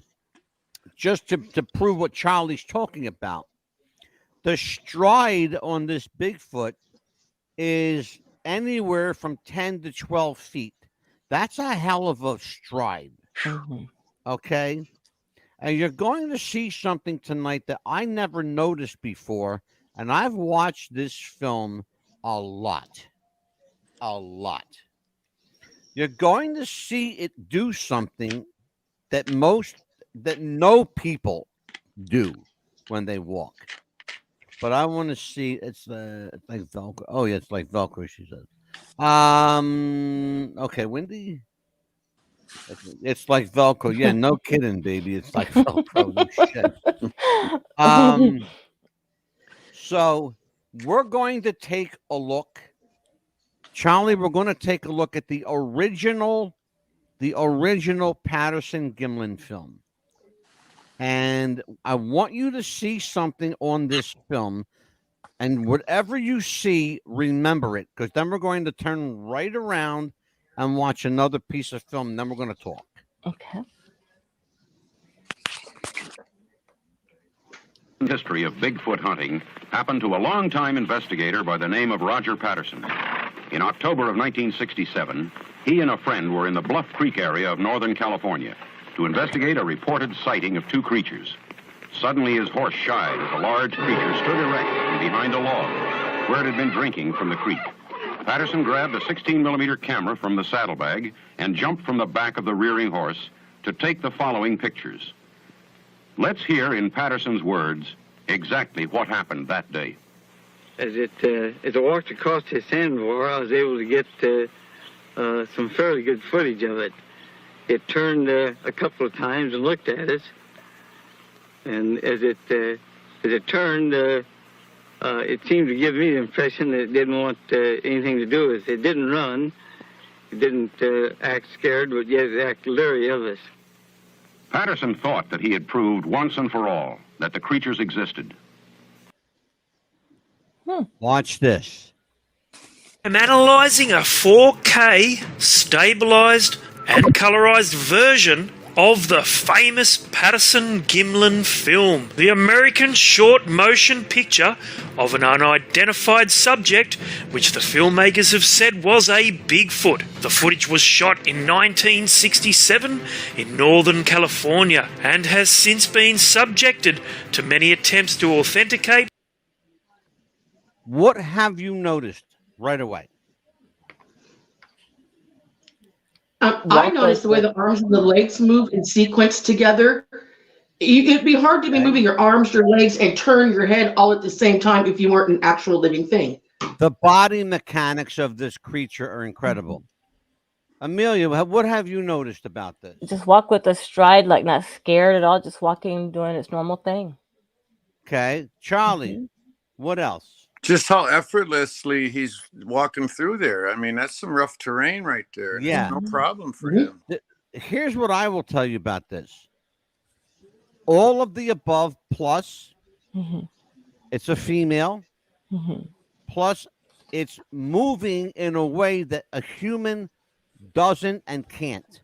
A: just to prove what Charlie's talking about, the stride on this Bigfoot is anywhere from 10 to 12 feet. That's a hell of a stride. Okay? And you're going to see something tonight that I never noticed before, and I've watched this film a lot. You're going to see it do something that no people do when they walk. But I want to see, it's like Velcro. Oh yeah, it's like Velcro, she says. Okay, Wendy. It's like Velcro. Yeah, no kidding, baby. It's like Velcro. No shit. So we're going to take a look. Charlie, we're going to take a look at the original Patterson-Gimlin film. And I want you to see something on this film. And whatever you see, remember it. Because then we're going to turn right around and watch another piece of film. And then we're going to talk.
C: Okay.
E: History of Bigfoot hunting happened to a longtime investigator by the name of Roger Patterson. In October of 1967, he and a friend were in the Bluff Creek area of Northern California to investigate a reported sighting of two creatures. Suddenly his horse shied as a large creature stood erect from behind a log where it had been drinking from the creek. Patterson grabbed a 16-millimeter camera from the saddlebag and jumped from the back of the rearing horse to take the following pictures. Let's hear in Patterson's words exactly what happened that day.
F: as I walked across this sandbar, I was able to get some fairly good footage of it. It turned a couple of times and looked at us, and as it turned, it seemed to give me the impression that it didn't want anything to do with us. It didn't run, it didn't act scared, but yet it acted leery of us.
E: Patterson thought that he had proved once and for all that the creatures existed.
A: Watch this.
G: I'm analysing a 4K stabilised and colorised version of the famous Patterson-Gimlin film, the American short motion picture of an unidentified subject which the filmmakers have said was a Bigfoot. The footage was shot in 1967 in Northern California and has since been subjected to many attempts to authenticate.
A: What have you noticed right away?
D: I noticed the way the arms and the legs move in sequence together. It'd be hard to be moving your arms, your legs, and turn your head all at the same time if you weren't an actual living thing.
A: The body mechanics of this creature are incredible. Amelia, what have you noticed about this?
C: Just walk with a stride, like not scared at all, just walking, doing its normal thing.
A: Okay. Charlie, what else?
B: Just how effortlessly he's walking through there. I mean, that's some rough terrain right there.
A: Yeah.
B: No problem for him.
A: Here's what I will tell you about this. All of the above plus, it's a female, plus it's moving in a way that a human doesn't and can't.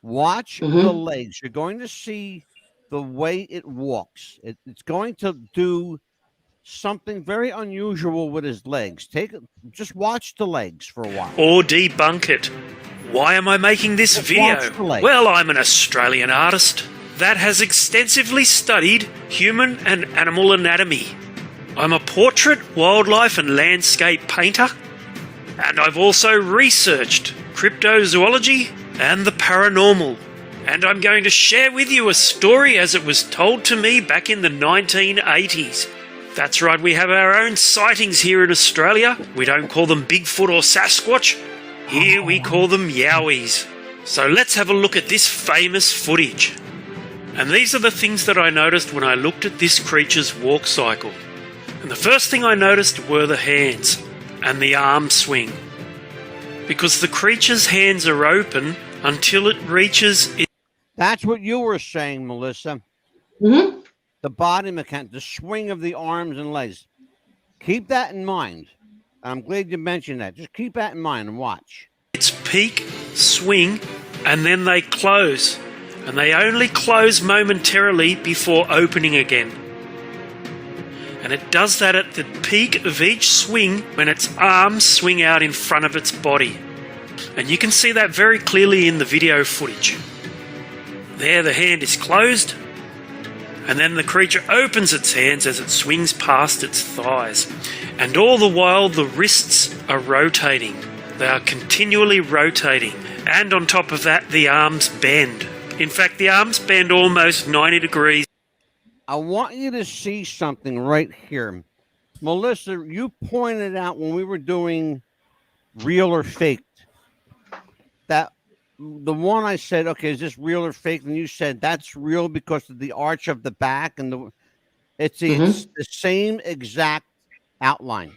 A: Watch the legs. You're going to see the way it walks. It's going to do something very unusual with his legs. Just watch the legs for a while.
G: Or debunk it. Why am I making this video? Well, I'm an Australian artist that has extensively studied human and animal anatomy. I'm a portrait, wildlife and landscape painter, and I've also researched cryptozoology and the paranormal. And I'm going to share with you a story as it was told to me back in the 1980s. That's right, we have our own sightings here in Australia. We don't call them Bigfoot or Sasquatch. Here we call them Yowies. So let's have a look at this famous footage. And these are the things that I noticed when I looked at this creature's walk cycle. And the first thing I noticed were the hands and the arm swing. Because the creature's hands are open until it reaches its...
A: That's what you were saying, Melissa. The body mechanics, the swing of the arms and legs. Keep that in mind. I'm glad you mentioned that. Just keep that in mind and watch.
G: Its peak, swing, and then they close. And they only close momentarily before opening again. And it does that at the peak of each swing when its arms swing out in front of its body. And you can see that very clearly in the video footage. There, the hand is closed. And then the creature opens its hands as it swings past its thighs. And all the while the wrists are rotating. They are continually rotating. And on top of that, the arms bend. In fact, the arms bend almost 90 degrees.
A: I want you to see something right here. Melissa, you pointed out when we were doing real or faked, that the one I said, okay, is this real or fake? And you said that's real because of the arch of the back and it's the same exact outline.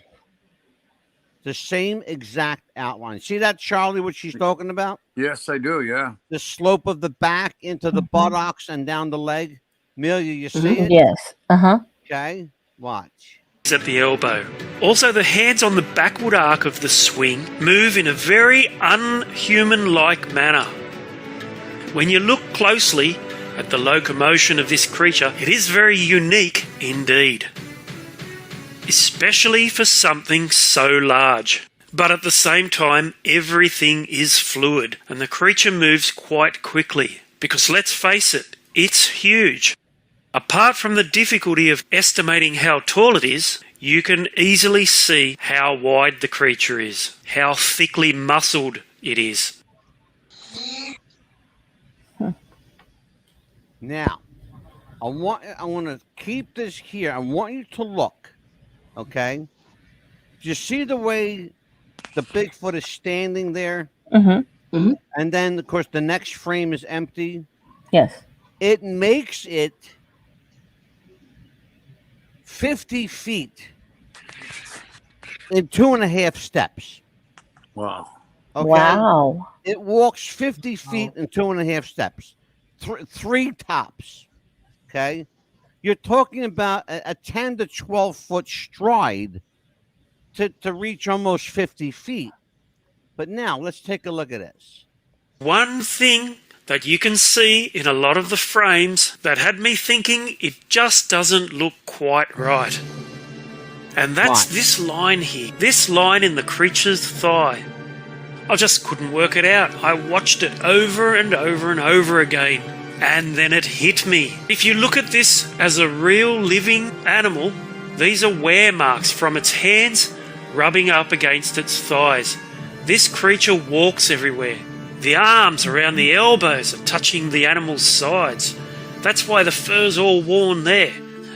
A: The same exact outline. See that, Charlie, what she's talking about?
B: Yes, I do, yeah.
A: The slope of the back into the buttocks and down the leg. Amelia, you see it?
C: Yes.
A: Okay, watch.
G: At the elbow. Also, the hands on the backward arc of the swing move in a very unhuman-like manner. When you look closely at the locomotion of this creature, it is very unique indeed. Especially for something so large. But at the same time, everything is fluid, and the creature moves quite quickly. Because let's face it, it's huge. Apart from the difficulty of estimating how tall it is, you can easily see how wide the creature is, how thickly muscled it is.
A: Now, I want to keep this here. I want you to look, okay? Do you see the way the Bigfoot is standing there?
C: Mm-hmm.
A: And then, of course, the next frame is empty.
C: Yes.
A: It makes it 50 feet in 2.5 steps.
B: Wow.
A: Okay?
C: Wow.
A: It walks 50 feet in 2.5 steps. Three tops. Okay? You're talking about a 10 to 12 foot stride to reach almost 50 feet. But now let's take a look at this.
G: One thing that you can see in a lot of the frames that had me thinking it just doesn't look quite right. And that's this line here. This line in the creature's thigh. I just couldn't work it out. I watched it over and over and over again. And then it hit me. If you look at this as a real living animal, these are wear marks from its hands rubbing up against its thighs. This creature walks everywhere. The arms around the elbows are touching the animal's sides. That's why the fur's all worn there.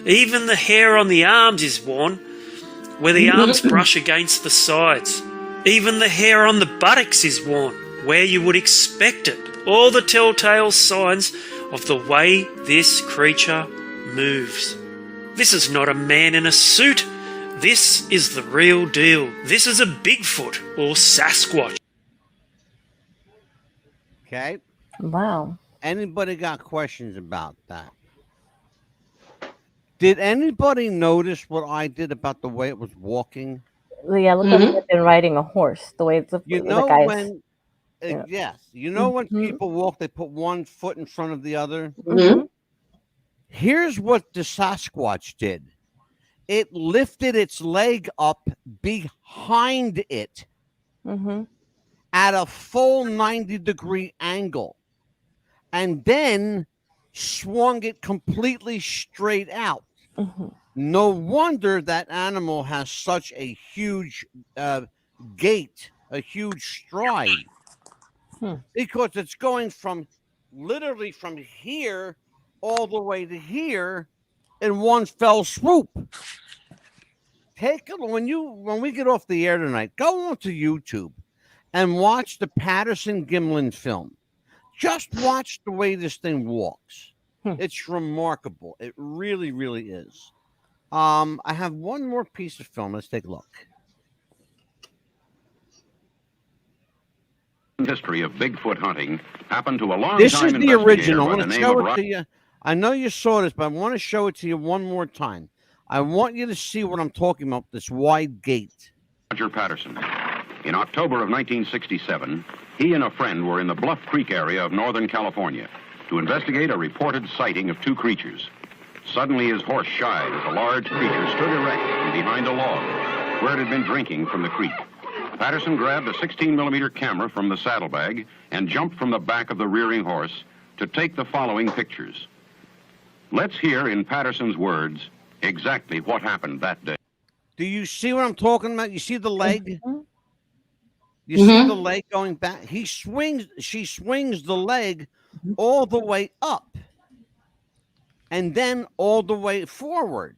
G: Even the hair on the arms is worn, where the arms brush against the sides. Even the hair on the buttocks is worn, where you would expect it. All the telltale signs of the way this creature moves. This is not a man in a suit. This is the real deal. This is a Bigfoot or Sasquatch.
A: Okay?
C: Wow.
A: Anybody got questions about that? Did anybody notice what I did about the way it was walking?
C: Yeah, look like they've been riding a horse. The way it's
A: You
C: the
A: know
C: guys.
A: when, yes, you know when people walk, they put one foot in front of the other?
C: Mm-hmm.
A: Here's what the Sasquatch did. It lifted its leg up behind it at a full 90-degree angle and then swung it completely straight out. No wonder that animal has such a huge gait, a huge stride, because it's going from literally from here all the way to here in one fell swoop. Take a when we get off the air tonight, go onto YouTube and watch the Patterson Gimlin film. Just watch the way this thing walks. It's remarkable. It really, really is. I have one more piece of film. Let's take a look.
E: History of Bigfoot hunting happened to a long
A: This
E: time
A: is the original. I
E: by
A: want
E: the
A: to
E: name
A: show
E: of
A: it to you. I know you saw this, but I want to show it to you one more time. I want you to see what I'm talking about, this wide gate.
E: Roger Patterson. In October of 1967, he and a friend were in the Bluff Creek area of Northern California to investigate a reported sighting of two creatures. Suddenly his horse shied as a large creature stood erect from behind a log where it had been drinking from the creek. Patterson grabbed a 16-millimeter camera from the saddlebag and jumped from the back of the rearing horse to take the following pictures. Let's hear in Patterson's words exactly what happened that day.
A: Do you see what I'm talking about? You see the leg? You see the leg going back? She swings the leg all the way up and then all the way forward.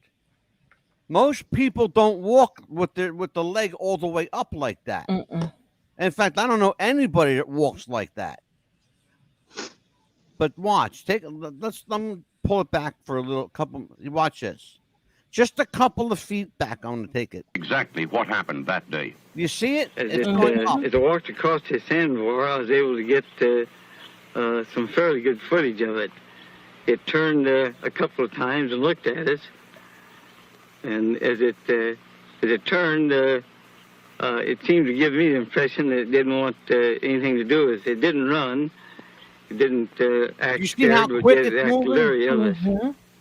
A: Most people don't walk with the leg all the way up like that. In fact, I don't know anybody that walks like that. But watch, let me pull it back for a little couple. Watch this. Just a couple of feet back. I'm going to take it.
E: Exactly what happened that day.
A: You see it?
F: As I walked across his sandbar, I was able to get some fairly good footage of it. It turned a couple of times and looked at us. And as it turned, it seemed to give me the impression that it didn't want anything to do with it. It didn't run. It didn't act scared, but it acted very illness.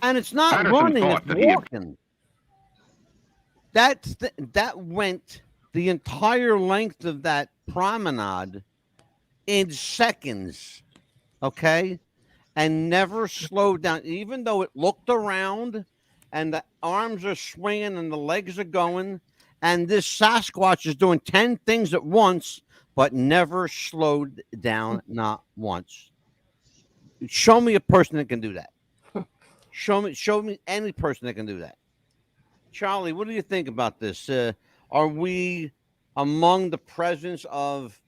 A: And it's not
E: Patterson
A: running,
E: thought
A: it's
E: that
A: walking. That went the entire length of that promenade in seconds, okay? And never slowed down, even though it looked around and the arms are swinging and the legs are going, and this Sasquatch is doing 10 things at once, but never slowed down, not once. Show me a person that can do that. Show me any person that can do that. Charlie, what do you think about this? Are we among the presence of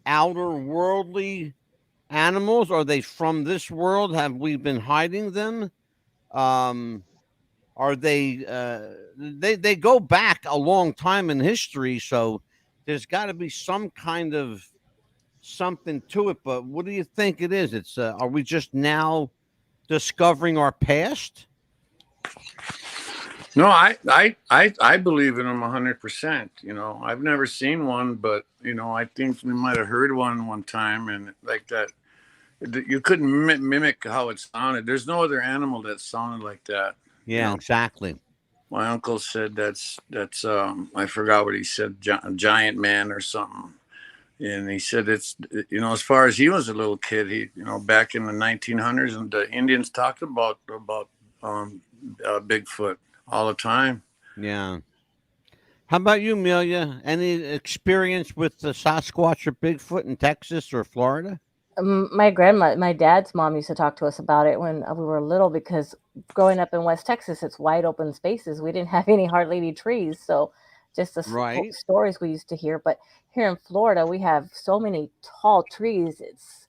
A: outer worldly animals? Are they from this world? Have we been hiding them? Are they they go back a long time in history, so there's got to be some kind of something to it. But what do you think it is? It's are we just now discovering our past?
B: No, I believe in them 100%. You know, I've never seen one, but you know, I think we might have heard one time, and like that, you couldn't mimic how it sounded. There's no other animal that sounded like that.
A: Yeah,
B: you know?
A: exactly.
B: My uncle said that's I forgot what he said, giant man or something. And he said it's, you know, as far as he was a little kid, he, you know, back in the 1900s, and the Indians talked about Bigfoot all the time.
A: Yeah. How about you, Amelia? Any experience with the Sasquatch or Bigfoot in Texas or Florida?
C: My dad's mom used to talk to us about it when we were little, because growing up in West Texas, it's wide open spaces. We didn't have hardly any trees. So just the stories we used to hear. But here in Florida, we have so many tall trees. It's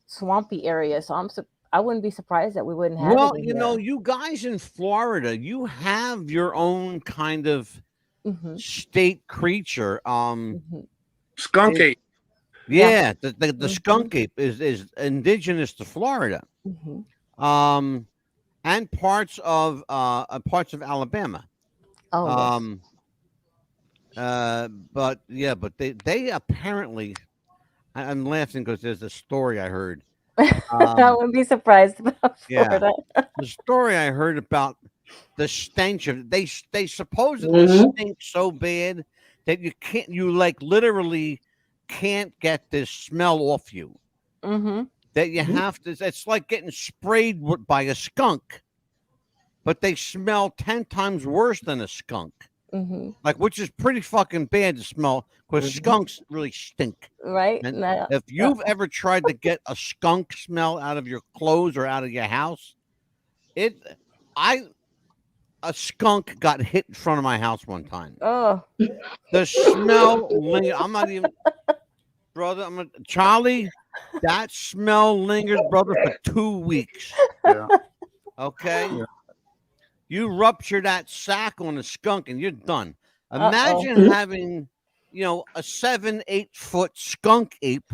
C: swampy area. So I wouldn't be surprised that we wouldn't have
A: Well,
C: it
A: you know, you guys in Florida, you have your own kind of state creature.
B: Skunk ape.
A: Yeah, the skunk ape is indigenous to Florida, and parts of Alabama.
C: Oh,
A: but they apparently, I'm laughing because there's a story I heard.
C: I wouldn't be surprised about Florida.
A: Yeah, the story I heard about the stench of they supposedly stink so bad that you like literally can't get this smell off you. That you have to. It's like getting sprayed by a skunk, but they smell 10 times worse than a skunk. Like, which is pretty fucking bad to smell, because skunks really stink.
C: Right.
A: And if you've ever tried to get a skunk smell out of your clothes or out of your house, a skunk got hit in front of my house one time.
C: Oh,
A: the smell. I'm not even, brother. Charlie. That smell lingered, brother, for 2 weeks.
B: Yeah.
A: Okay. Yeah. You rupture that sack on a skunk and you're done. Imagine having, you know, a 7-8 foot skunk ape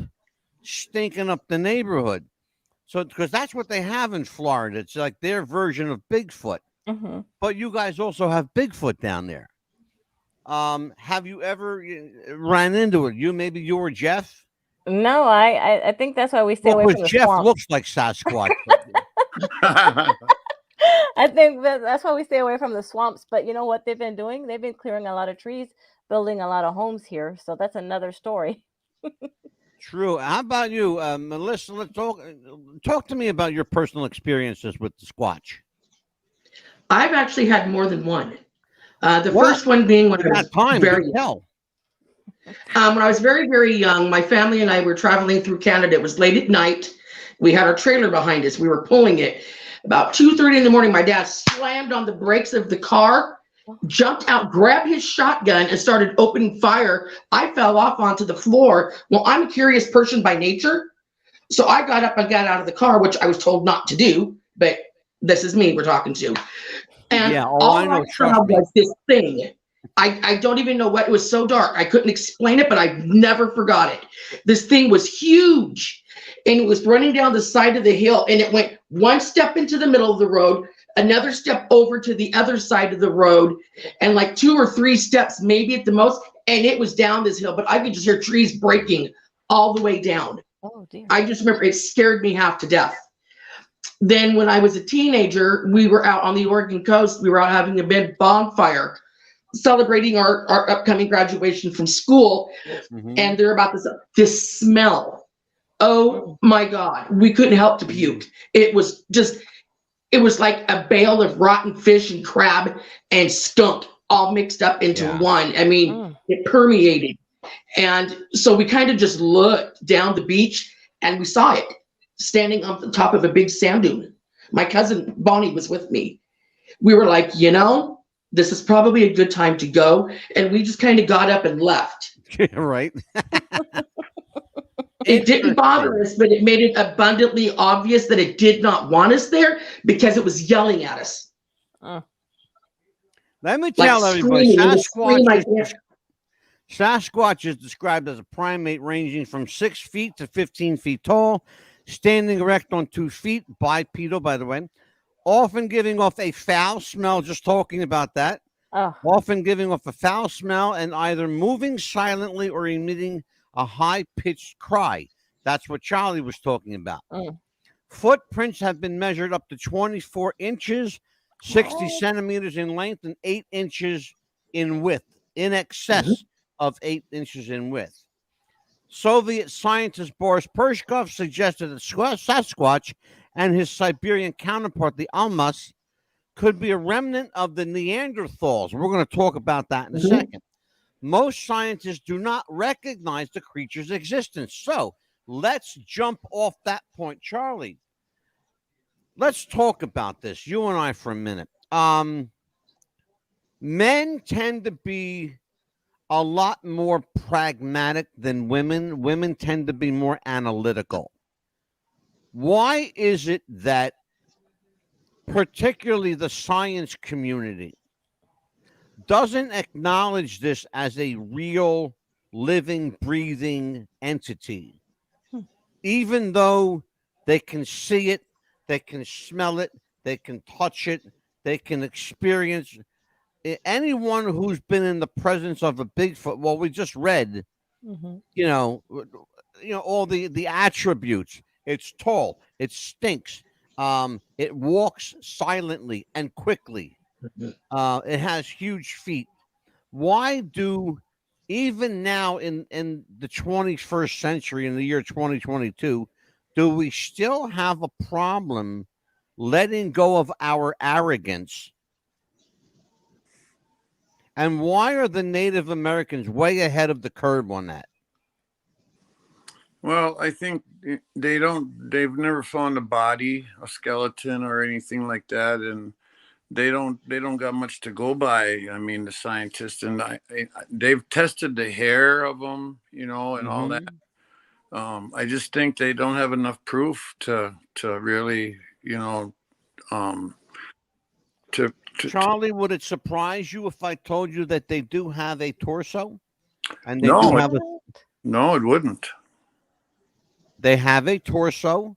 A: stinking up the neighborhood. So, because that's what they have in Florida. It's like their version of Bigfoot. But you guys also have Bigfoot down there. Have you ever ran into it? Maybe you or Jeff?
C: No, I think that's why we stay away from the
A: Jeff
C: swamp.
A: looks like Sasquatch.
C: I think that's why we stay away from the swamps. But you know what they've been doing? They've been clearing a lot of trees, building a lot of homes here. So that's another story.
A: True. How about you, Melissa? Let's talk to me about your personal experiences with the Squatch.
D: I've actually had more than one. The first one being when I was very young. When I was very, very young, my family and I were traveling through Canada. It was late at night. We had our trailer behind us. We were pulling it. About 2:30 in the morning, my dad slammed on the brakes of the car, jumped out, grabbed his shotgun, and started opening fire. I fell off onto the floor. Well, I'm a curious person by nature. So I got up and got out of the car, which I was told not to do. But this is me we're talking to. And all I saw was this thing. I don't even know what, it was so dark. I couldn't explain it, but I never forgot it. This thing was huge, and it was running down the side of the hill, and it went one step into the middle of the road, another step over to the other side of the road, and like 2 or 3 steps, maybe at the most, and it was down this hill, but I could just hear trees breaking all the way down.
C: Oh, dear.
D: I just remember it scared me half to death. Then when I was a teenager, we were out on the Oregon coast. We were out having a big bonfire, celebrating our upcoming graduation from school. And they're about this smell. Oh my God, we couldn't help to puke. It was like a bale of rotten fish and crab and skunk all mixed up into one. I mean, it permeated. And so we kind of just looked down the beach and we saw it standing on the top of a big sand dune. My cousin Bonnie was with me. We were like, you know, this is probably a good time to go. And we just kind of got up and left.
A: Right.
D: It didn't bother us, but it made it abundantly obvious that it did not want us there because it was yelling at us.
A: Let me tell everybody, Sasquatch is described as a primate ranging from 6 feet to 15 feet tall, standing erect on 2 feet, bipedal, by the way, often giving off a foul smell, just talking about that, often giving off a foul smell and either moving silently or emitting a high-pitched cry. That's what Charlie was talking about. Footprints have been measured up to 24 inches, 60 centimeters in length, and 8 inches in width, in excess of 8 inches in width. Soviet scientist Boris Pershkov suggested that Sasquatch and his Siberian counterpart, the Almas, could be a remnant of the Neanderthals. We're going to talk about that in a second. Most scientists do not recognize the creature's existence. So let's jump off that point, Charlie. Let's talk about this, you and I, for a minute. Men tend to be a lot more pragmatic than women. Women tend to be more analytical. Why is it that particularly the science community doesn't acknowledge this as a real living, breathing entity, even though they can see it, they can smell it, they can touch it, they can experience it? Anyone who's been in the presence of a Bigfoot, well, we just read, you know, all the attributes. It's tall, it stinks, it walks silently and quickly. It has huge feet. Why do, even now in the 21st century, in the year 2022, do we still have a problem letting go of our arrogance? And why are the Native Americans way ahead of the curve on that?
B: Well, I think they've never found a body, a skeleton or anything like that. And they don't got much to go by. I mean, the scientists, and they've tested the hair of them, and all that. I just think they don't have enough proof to really,
A: Charlie, would it surprise you if I told you that they do have a torso? And
B: no, it wouldn't.
A: They have a torso,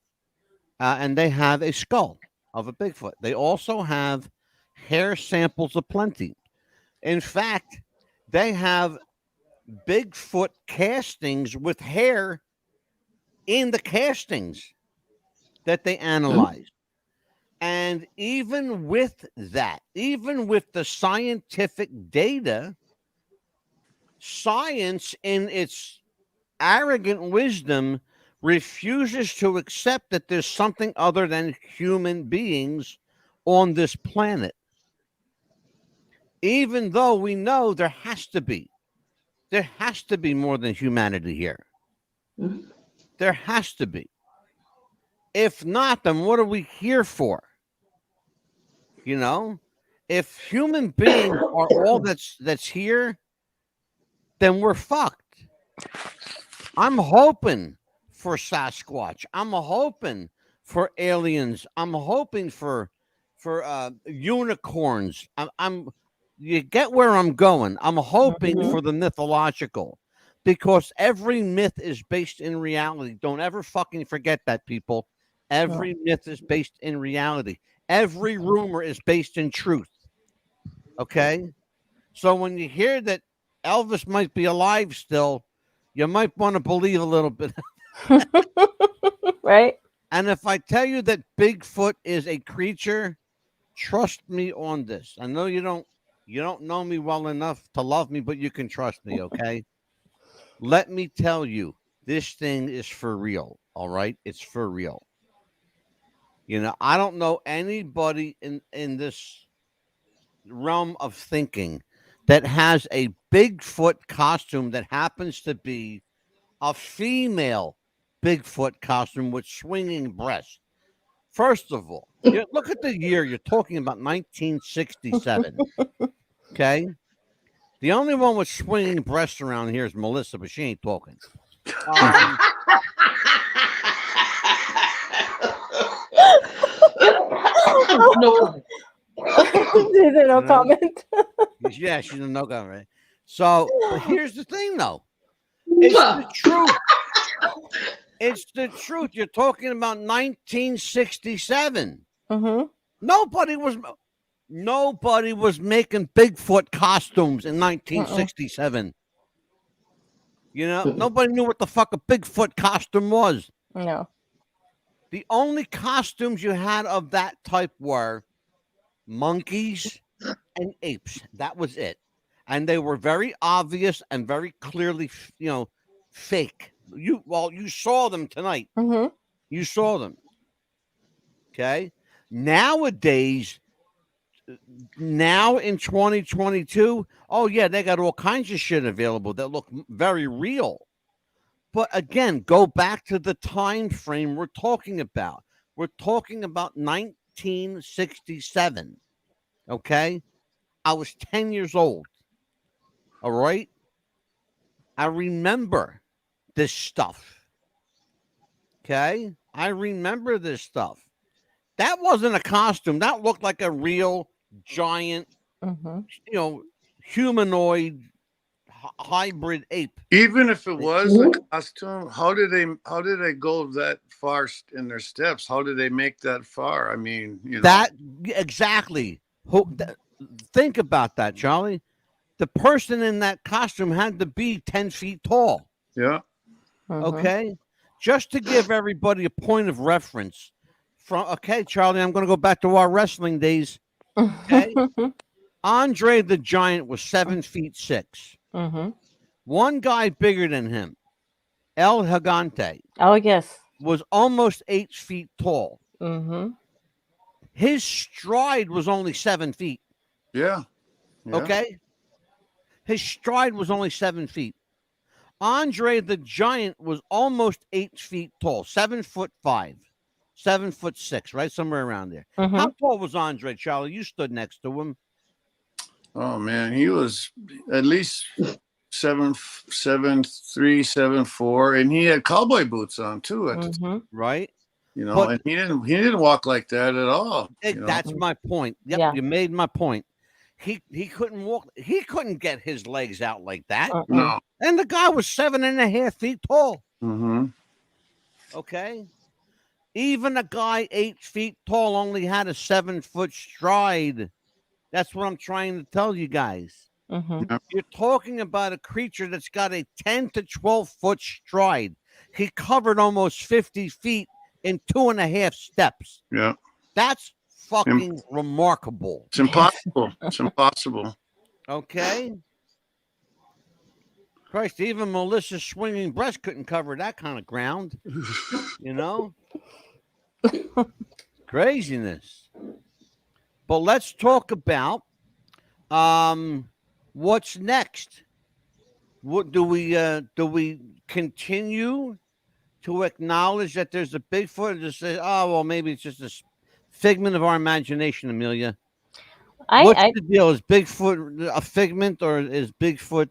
A: and they have a skull of a Bigfoot. They also have hair samples aplenty. In fact, they have Bigfoot castings with hair in the castings that they analyzed. And even with that, even with the scientific data, science in its arrogant wisdom refuses to accept that there's something other than human beings on this planet. Even though we know there has to be more than humanity here. There has to be. If not, then what are we here for? If human beings are all that's here, then we're fucked. I'm hoping for Sasquatch. I'm hoping for aliens. I'm hoping for unicorns. You get where I'm going. I'm hoping for the mythological, because every myth is based in reality. Don't ever fucking forget that, people. Every myth is based in reality. Every rumor is based in truth. Okay? So when you hear that Elvis might be alive still, you might want to believe a little bit.
C: Right?
A: And if I tell you that Bigfoot is a creature, trust me on this. I know you don't know me well enough to love me, but you can trust me, okay? Let me tell you, this thing is for real, all right? It's for real. I don't know anybody in this realm of thinking that has a Bigfoot costume that happens to be a female Bigfoot costume with swinging breasts. First of all, look at the year. You're talking about 1967. Okay. The only one with swinging breasts around here is Melissa, but she ain't talking.
D: No.
C: No comment.
A: Yeah, she's a no comment. Right? So, but here's the thing, though. It's the truth. It's the truth. You're talking about 1967.
C: Mm-hmm.
A: Nobody was making Bigfoot costumes in 1967. You know, nobody knew what the fuck a Bigfoot costume was.
C: No.
A: The only costumes you had of that type were monkeys and apes. That was it. And they were very obvious and very clearly, fake. You saw them tonight.
C: Mm-hmm.
A: You saw them. Okay. Nowadays, now in 2022, oh yeah, they got all kinds of shit available that look very real. But again, go back to the time frame we're talking about. We're talking about 1967. Okay. I was 10 years old. All right. I remember this stuff. Okay. I remember this stuff. That wasn't a costume. That looked like a real giant, humanoid hybrid ape.
B: Even if it was a costume, how did they go that far in their steps? How did they make that far? I mean,
A: that exactly. Think about that, Charlie. The person in that costume had to be 10 feet tall.
B: Yeah.
A: Okay. Just to give everybody a point of reference. Charlie, I'm going to go back to our wrestling days. Okay. Andre the Giant was 7'6". One guy bigger than him, El Gigante.
C: Oh, yes.
A: Was almost 8 feet tall. His stride was only 7 feet.
B: Yeah.
A: Okay. His stride was only 7 feet. Andre the Giant was almost 8 feet tall, 7'5", 7'6", right? Somewhere around there. How tall was Andre, Charlie? You stood next to him.
B: Oh man, he was at least 7'3", 7'4", and he had cowboy boots on too at the time.
A: Right.
B: And he didn't walk like that at all.
A: That's my point. Yep, yeah. You made my point. He couldn't walk. He couldn't get his legs out like that.
B: No.
A: And the guy was 7.5 feet tall. Okay. Even a guy 8 feet tall only had a 7-foot stride. That's what I'm trying to tell you guys. You're talking about a creature that's got a 10 to 12 foot stride. He covered almost 50 feet in 2.5 steps.
B: Yeah.
A: That's fucking remarkable.
B: It's impossible. It's impossible.
A: Okay. Christ, even Melissa's swinging breast couldn't cover that kind of ground. Craziness. But let's talk about what's next. What do we continue to acknowledge that there's a Bigfoot, and just say, oh well, maybe it's just a figment of our imagination, Amelia? What's the deal? Is Bigfoot a figment, or is Bigfoot?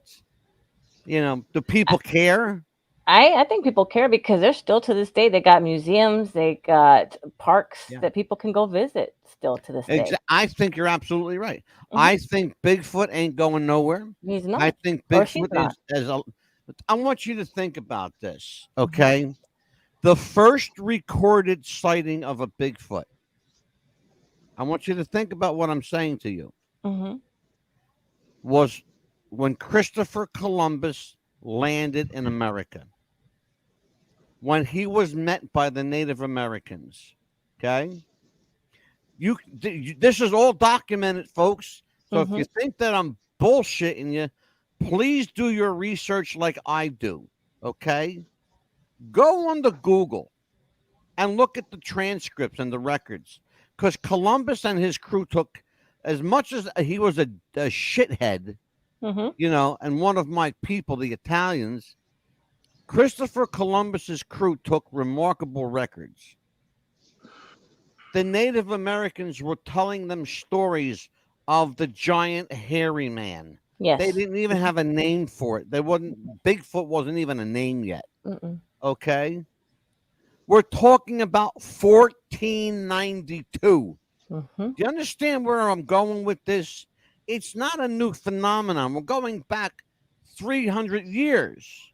A: Do people care?
C: I think people care because they're still to this day. They got museums, they got parks that people can go visit still to this day.
A: I think you're absolutely right. I think Bigfoot ain't going nowhere.
C: He's not.
A: I think Bigfoot is I want you to think about this, okay? The first recorded sighting of a Bigfoot. I want you to think about what I'm saying to you. Was when Christopher Columbus landed in America. When he was met by the Native Americans, okay? This is all documented, folks. So if you think that I'm bullshitting you, please do your research like I do, okay? Go on to Google and look at the transcripts and the records, because Columbus and his crew took, as much as he was a shithead, and one of my people, the Italians, Christopher Columbus's crew took remarkable records. The Native Americans were telling them stories of the giant hairy man.
C: Yes.
A: They didn't even have a name for it. Bigfoot wasn't even a name yet.
C: Mm-mm.
A: Okay. We're talking about 1492.
C: Mm-hmm.
A: Do you understand where I'm going with this? It's not a new phenomenon. We're going back 300 years.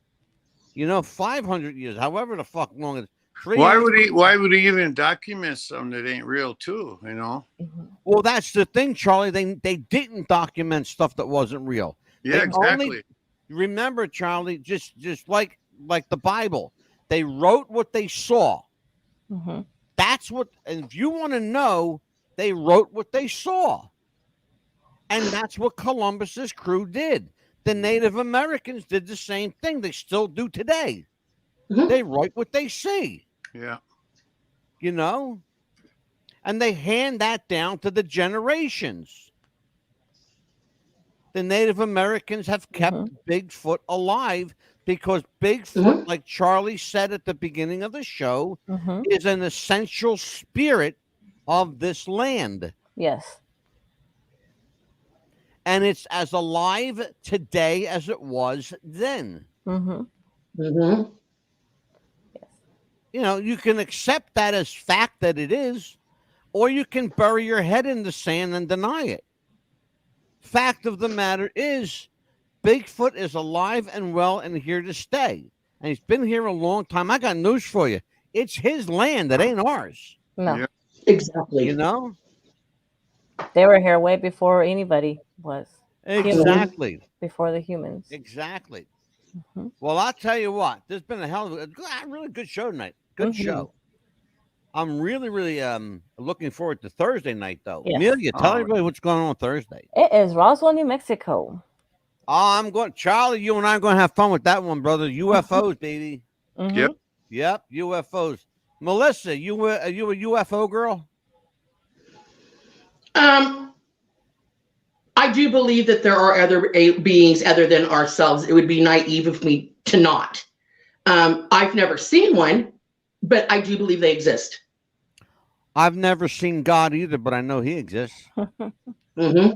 A: 500 years, however the fuck long it is.
B: Why would he even document something that ain't real too?
C: Mm-hmm.
A: Well, that's the thing, Charlie. They didn't document stuff that wasn't real.
B: Yeah, exactly.
A: Remember, Charlie, just like the Bible, they wrote what they saw.
C: Mm-hmm.
A: That's what, and if you want to know, they wrote what they saw. And that's what Columbus's crew did. The Native Americans did the same thing. They still do today.
D: Mhm.
A: They write what they see.
B: Yeah.
A: And they hand that down to the generations. The Native Americans have kept Bigfoot alive because Bigfoot, like Charlie said at the beginning of the show, is an essential spirit of this land.
C: Yes.
A: And it's as alive today as it was then.
C: Mm-hmm.
D: Mm-hmm.
A: You can accept that as fact that it is, or you can bury your head in the sand and deny it. Fact of the matter is, Bigfoot is alive and well and here to stay. And he's been here a long time. I got news for you. It's his land. It ain't ours.
C: No.
B: Yeah.
D: Exactly.
C: They were here way before anybody was.
A: Exactly.
C: Before the humans.
A: Exactly.
C: Mm-hmm.
A: Well, I'll tell you what. There's been a hell of a really good show tonight. Good show. I'm really, really looking forward to Thursday night, though.
C: Yes.
A: Amelia, tell everybody what's going on Thursday.
C: It is Roswell, New Mexico.
A: Charlie, you and I are going to have fun with that one, brother. UFOs, baby.
C: Mm-hmm.
A: Yep, UFOs. Melissa, are you a UFO girl?
D: I do believe that there are other beings other than ourselves. It would be naive of me to not. I've never seen one, but I do believe they exist.
A: I've never seen God either, but I know he exists.
D: Mm-hmm.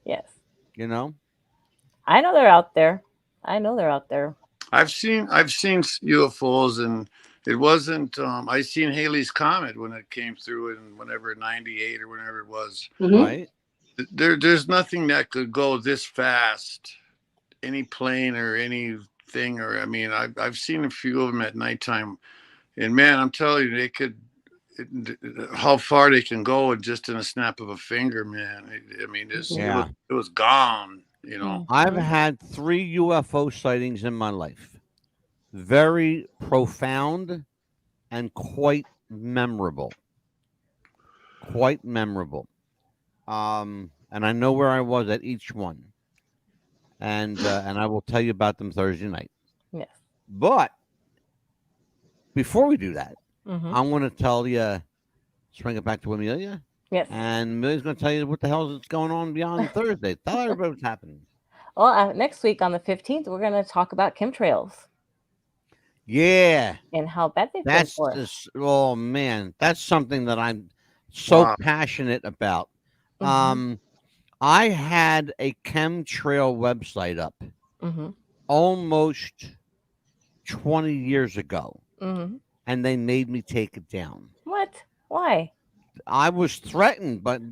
C: Yes. I know they're out there.
B: I've seen UFOs, and it wasn't. I seen Halley's Comet when it came through in whenever 98 or whenever it was.
D: Mm-hmm.
A: Right.
B: There's nothing that could go this fast, any plane or anything. I've seen a few of them at nighttime, and man, I'm telling you, they could. How far they can go in just in a snap of a finger, man. It was gone.
A: I've had 3 UFO sightings in my life. Very profound and quite memorable. And I know where I was at each one. And I will tell you about them Thursday night.
C: Yes.
A: But before we do that,
C: Mm-hmm.
A: I'm going to tell you, let's bring it back to Amelia.
C: Yes.
A: And Amelia's going to tell you what the hell is going on beyond Thursday. Tell everybody what's happening.
C: Well, next week on the 15th, we're going to talk about chemtrails.
A: Yeah.
C: And how bad they've been for us.
A: Oh, man. That's something that I'm so passionate about.
C: Mm-hmm.
A: I had a chemtrail website up almost 20 years ago.
C: Mm-hmm.
A: And they made me take it down.
C: What? Why?
A: I was threatened, but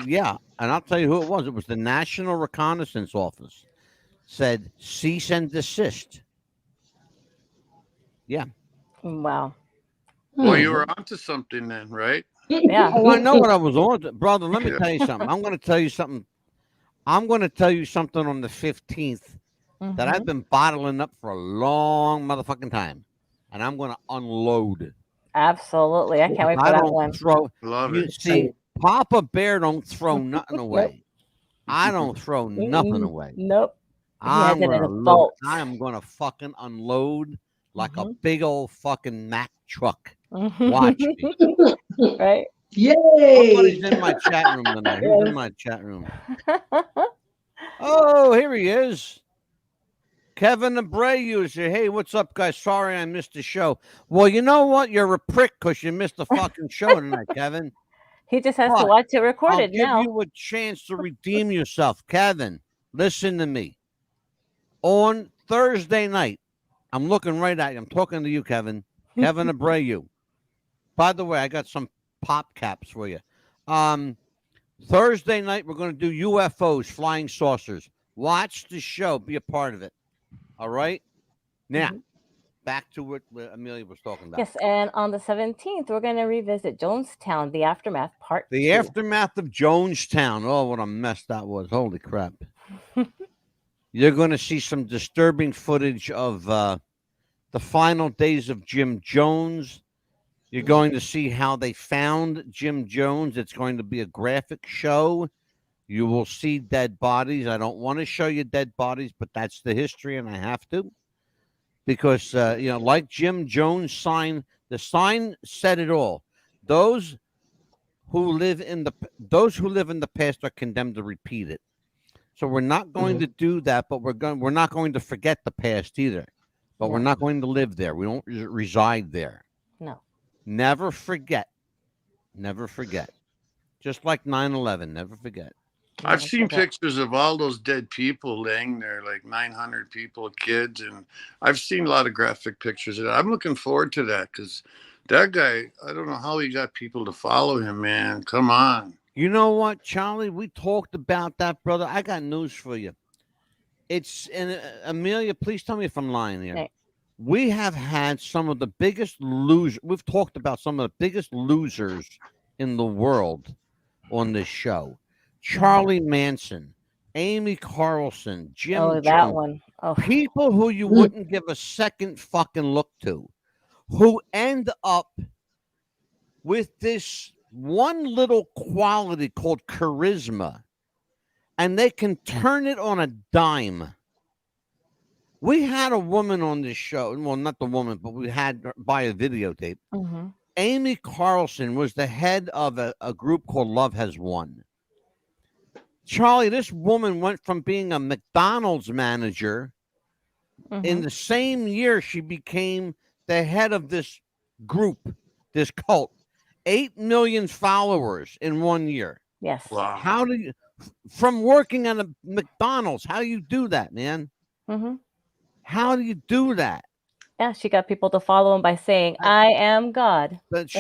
A: yeah. And I'll tell you who it was. It was the National Reconnaissance Office. Said cease and desist. Yeah.
C: Wow.
B: Well, you were onto something then, right?
C: Yeah.
A: Oh, I know what I was on. Brother, let me tell you something. I'm going to tell you something on the 15th that I've been bottling up for a long motherfucking time. And I'm going to unload.
C: Absolutely. I can't wait for that one.
B: Love it.
A: See, Papa Bear don't throw nothing away. I don't throw nothing away.
C: Nope.
A: I am going to fucking unload like a big old fucking Mack truck. Watch me.
C: Right?
D: Yay!
A: Somebody's in my chat room tonight. Who's in my chat room? Oh, here he is. Kevin Abreu said, hey, what's up, guys? Sorry I missed the show. Well, you know what? You're a prick because you missed the fucking show tonight, Kevin.
C: He just has to watch it recorded now.
A: I'll give you a chance to redeem yourself. Kevin, listen to me. On Thursday night, I'm looking right at you. I'm talking to you, Kevin. Kevin Abreu. By the way, I got some pop caps for you. Thursday night, we're going to do UFOs, flying saucers. Watch the show. Be a part of it. All right? Now, back to what Amelia was talking about.
C: Yes, and on the 17th, we're going to revisit Jonestown, The Aftermath, Part 2.
A: The Aftermath of Jonestown. Oh, what a mess that was. Holy crap. You're going to see some disturbing footage of the final days of Jim Jones. You're going to see how they found Jim Jones. It's going to be a graphic show. You will see dead bodies. I don't want to show you dead bodies, but that's the history, and I have to. Because, like Jim Jones' sign, the sign said it all. Those who live in the past are condemned to repeat it. So we're not going to do that, but we're not going to forget the past either. But we're not going to live there. We don't reside there.
C: No.
A: Never forget. Never forget. Just like 9/11, never forget.
B: I've seen pictures of all those dead people laying there, like 900 people, kids, and I've seen a lot of graphic pictures of that. I'm looking forward to that because that guy, I don't know how he got people to follow him, man. Come on.
A: You know what, Charlie? We talked about that, brother. I got news for you. And Amelia, please tell me if I'm lying here.
C: Okay.
A: We have had some of the biggest losers. We've talked about some of the biggest losers in the world on this show. Charlie Manson, Amy Carlson, Jim Jones.
C: That one. Oh.
A: People who you wouldn't give a second fucking look to, who end up with this one little quality called charisma, and they can turn it on a dime. We had a woman on this show. Well, not the woman, but we had by a videotape. Amy Carlson was the head of a group called Love Has Won. Charlie, this woman went from being a McDonald's manager. In the same year, she became the head of this group, this cult. 8 million followers in 1 year.
C: Yes.
B: Wow.
A: How do you, from working at a McDonald's, how do you do that, man? How do you do that?
C: Yeah, she got people to follow him by saying, I am God.
A: But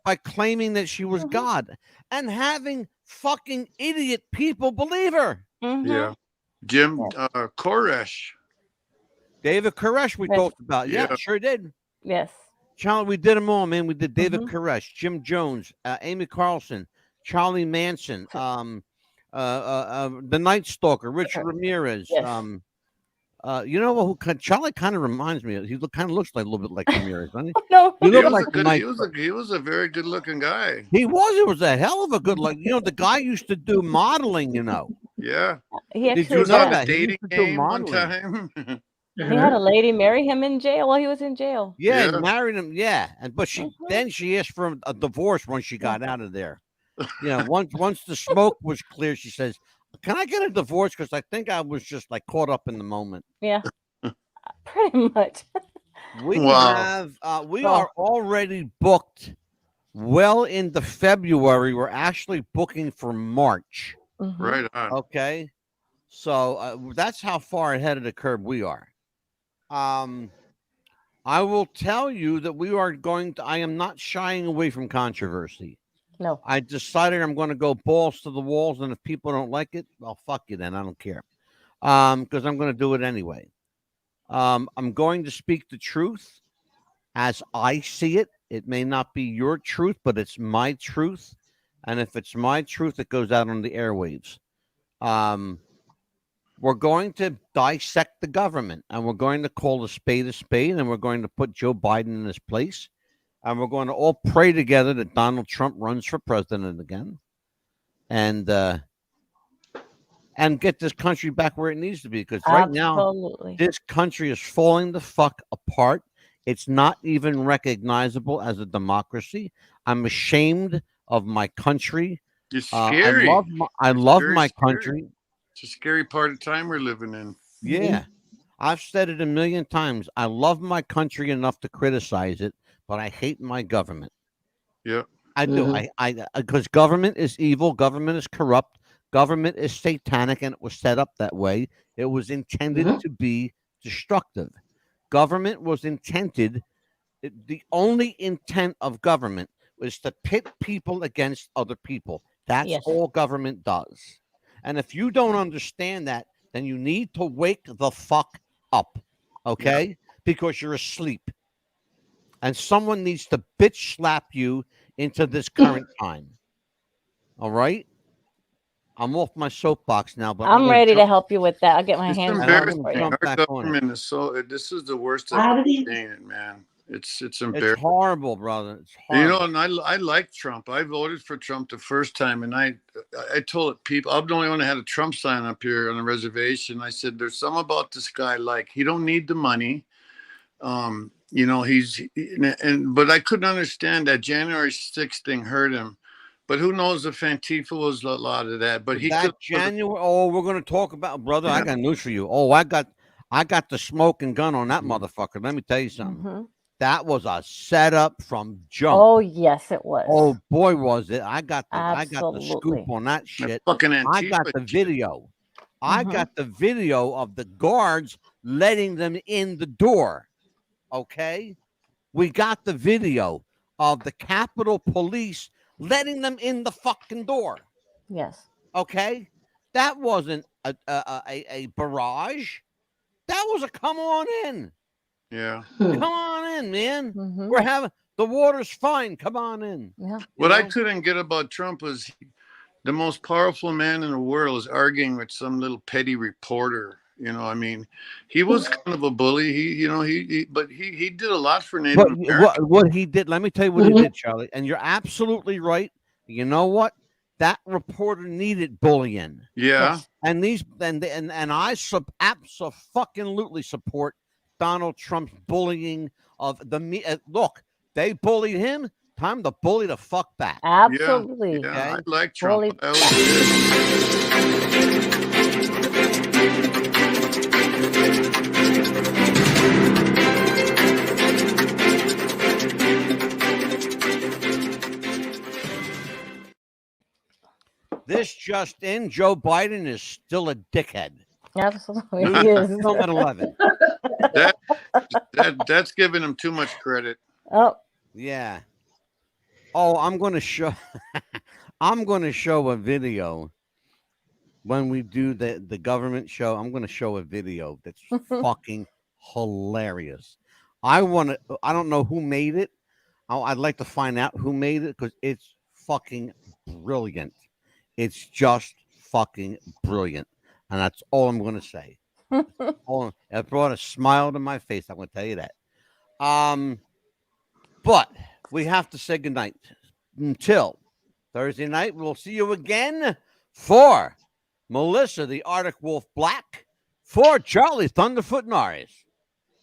A: by claiming that she was God and having fucking idiot people believe her.
B: Yeah. Jim Koresh.
A: David Koresh we talked about. Yeah, sure did.
C: Yes.
A: Charlie, we did them all, man. We did David Koresh, Jim Jones, Amy Carlson, Charlie Manson, the Night Stalker, Richard Ramirez.
C: Yes.
A: You know who Charlie kind of reminds me of? He kind of looks like a little bit like Ramirez, doesn't he?
C: No,
A: he
B: was a very good looking guy.
A: He was a hell of a good look. You know, the guy used to do modeling. You know.
B: Yeah.
C: He
A: actually
B: Did you know that
A: dating
B: game one time?
C: He had a lady marry him in jail while he was in jail.
A: Yeah, married him. Yeah, but then she asked for a divorce once she got out of there. You know, once the smoke was clear, she says, "Can I get a divorce? Because I think I was just like caught up in the moment."
C: Yeah, pretty much.
A: We are already booked well into February. We're actually booking for March.
B: Right on.
A: Okay, so that's how far ahead of the curve we are. I will tell you that I am not shying away from controversy.
C: No.
A: I decided I'm going to go balls to the walls, and if people don't like it, well, fuck you then. I don't care. Because I'm going to do it anyway. I'm going to speak the truth as I see it. It may not be your truth, but it's my truth. And if it's my truth, it goes out on the airwaves. We're going to dissect the government, and we're going to call a spade, and we're going to put Joe Biden in his place, and we're going to all pray together that Donald Trump runs for president again, and get this country back where it needs to be. Because right now, this country is falling the fuck apart. It's not even recognizable as a democracy. I'm ashamed of my country.
B: It's scary.
A: I love my country.
B: It's a scary part of time we're living in.
A: Yeah. I've said it a million times. I love my country enough to criticize it, but I hate my government.
B: Yeah.
A: I do. Because government is evil, government is corrupt, government is satanic, and it was set up that way. It was intended to be destructive. Government was intended. The only intent of government was to pit people against other people. That's all government does. And if you don't understand that, then you need to wake the fuck up, okay? Because you're asleep. And someone needs to bitch slap you into this current time. All right? I'm off my soapbox now, but
C: I'm ready to help you with that. I'll get my hands
B: embarrassing.
C: on it.
B: Our government is so. This is the worst I've ever seen it, man. It's embarrassing.
A: It's horrible, brother. It's horrible.
B: You know, and I like Trump. I voted for Trump the first time, and I told people, I'm the only one that had a Trump sign up here on the reservation. I said, there's something about this guy, like, he don't need the money. You know, but I couldn't understand that January 6th thing hurt him. But who knows if Antifa was a lot of that. But he
A: that January. Oh, we're going to talk about, brother. I got news for you. Oh, I got the smoking gun on that motherfucker. Let me tell you something. That was a setup from jump.
C: Oh yes, it was.
A: Oh boy, was it! I got the scoop on that shit. I got the video. I got the video of the guards letting them in the door. Okay, we got the video of the Capitol Police letting them in the fucking door.
C: Yes.
A: Okay, that wasn't a barrage. That was a come on in.
B: Yeah.
A: Come on in, man. We're having the water's fine. Come on in.
C: Yeah.
B: What I couldn't get about Trump was the most powerful man in the world is arguing with some little petty reporter. You know, I mean, he was kind of a bully. But he did a lot for Native Americans.
A: What he did, let me tell you what he did, Charlie. And you're absolutely right. You know what? That reporter needed bullying.
B: Yeah.
A: And I absolutely support Donald Trump's bullying of the look. They bullied him. Time to bully the fuck back.
C: Absolutely.
B: Yeah, okay? I like Trump.
A: This just in, Joe Biden is still a dickhead.
C: Absolutely, he is.
A: Film at 11.
B: That's giving him too much credit.
C: Oh,
A: yeah. Oh, I'm going to show. I'm going to show a video when we do the government show. I'm going to show a video that's fucking hilarious. I don't know who made it. I'd like to find out who made it because it's fucking brilliant. It's just fucking brilliant. And that's all I'm going to say. It brought a smile to my face. I'm going to tell you that. But we have to say goodnight until Thursday night. We'll see you again for Melissa, the Arctic Wolf Black, for Charlie Thunderfoot Norris,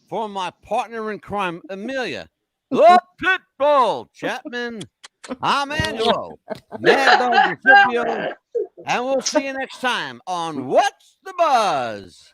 A: for my partner in crime, Amelia, the Pitbull Chapman. I'm Angelo, Mad Dog Recipio, and we'll see you next time on What's the Buzz?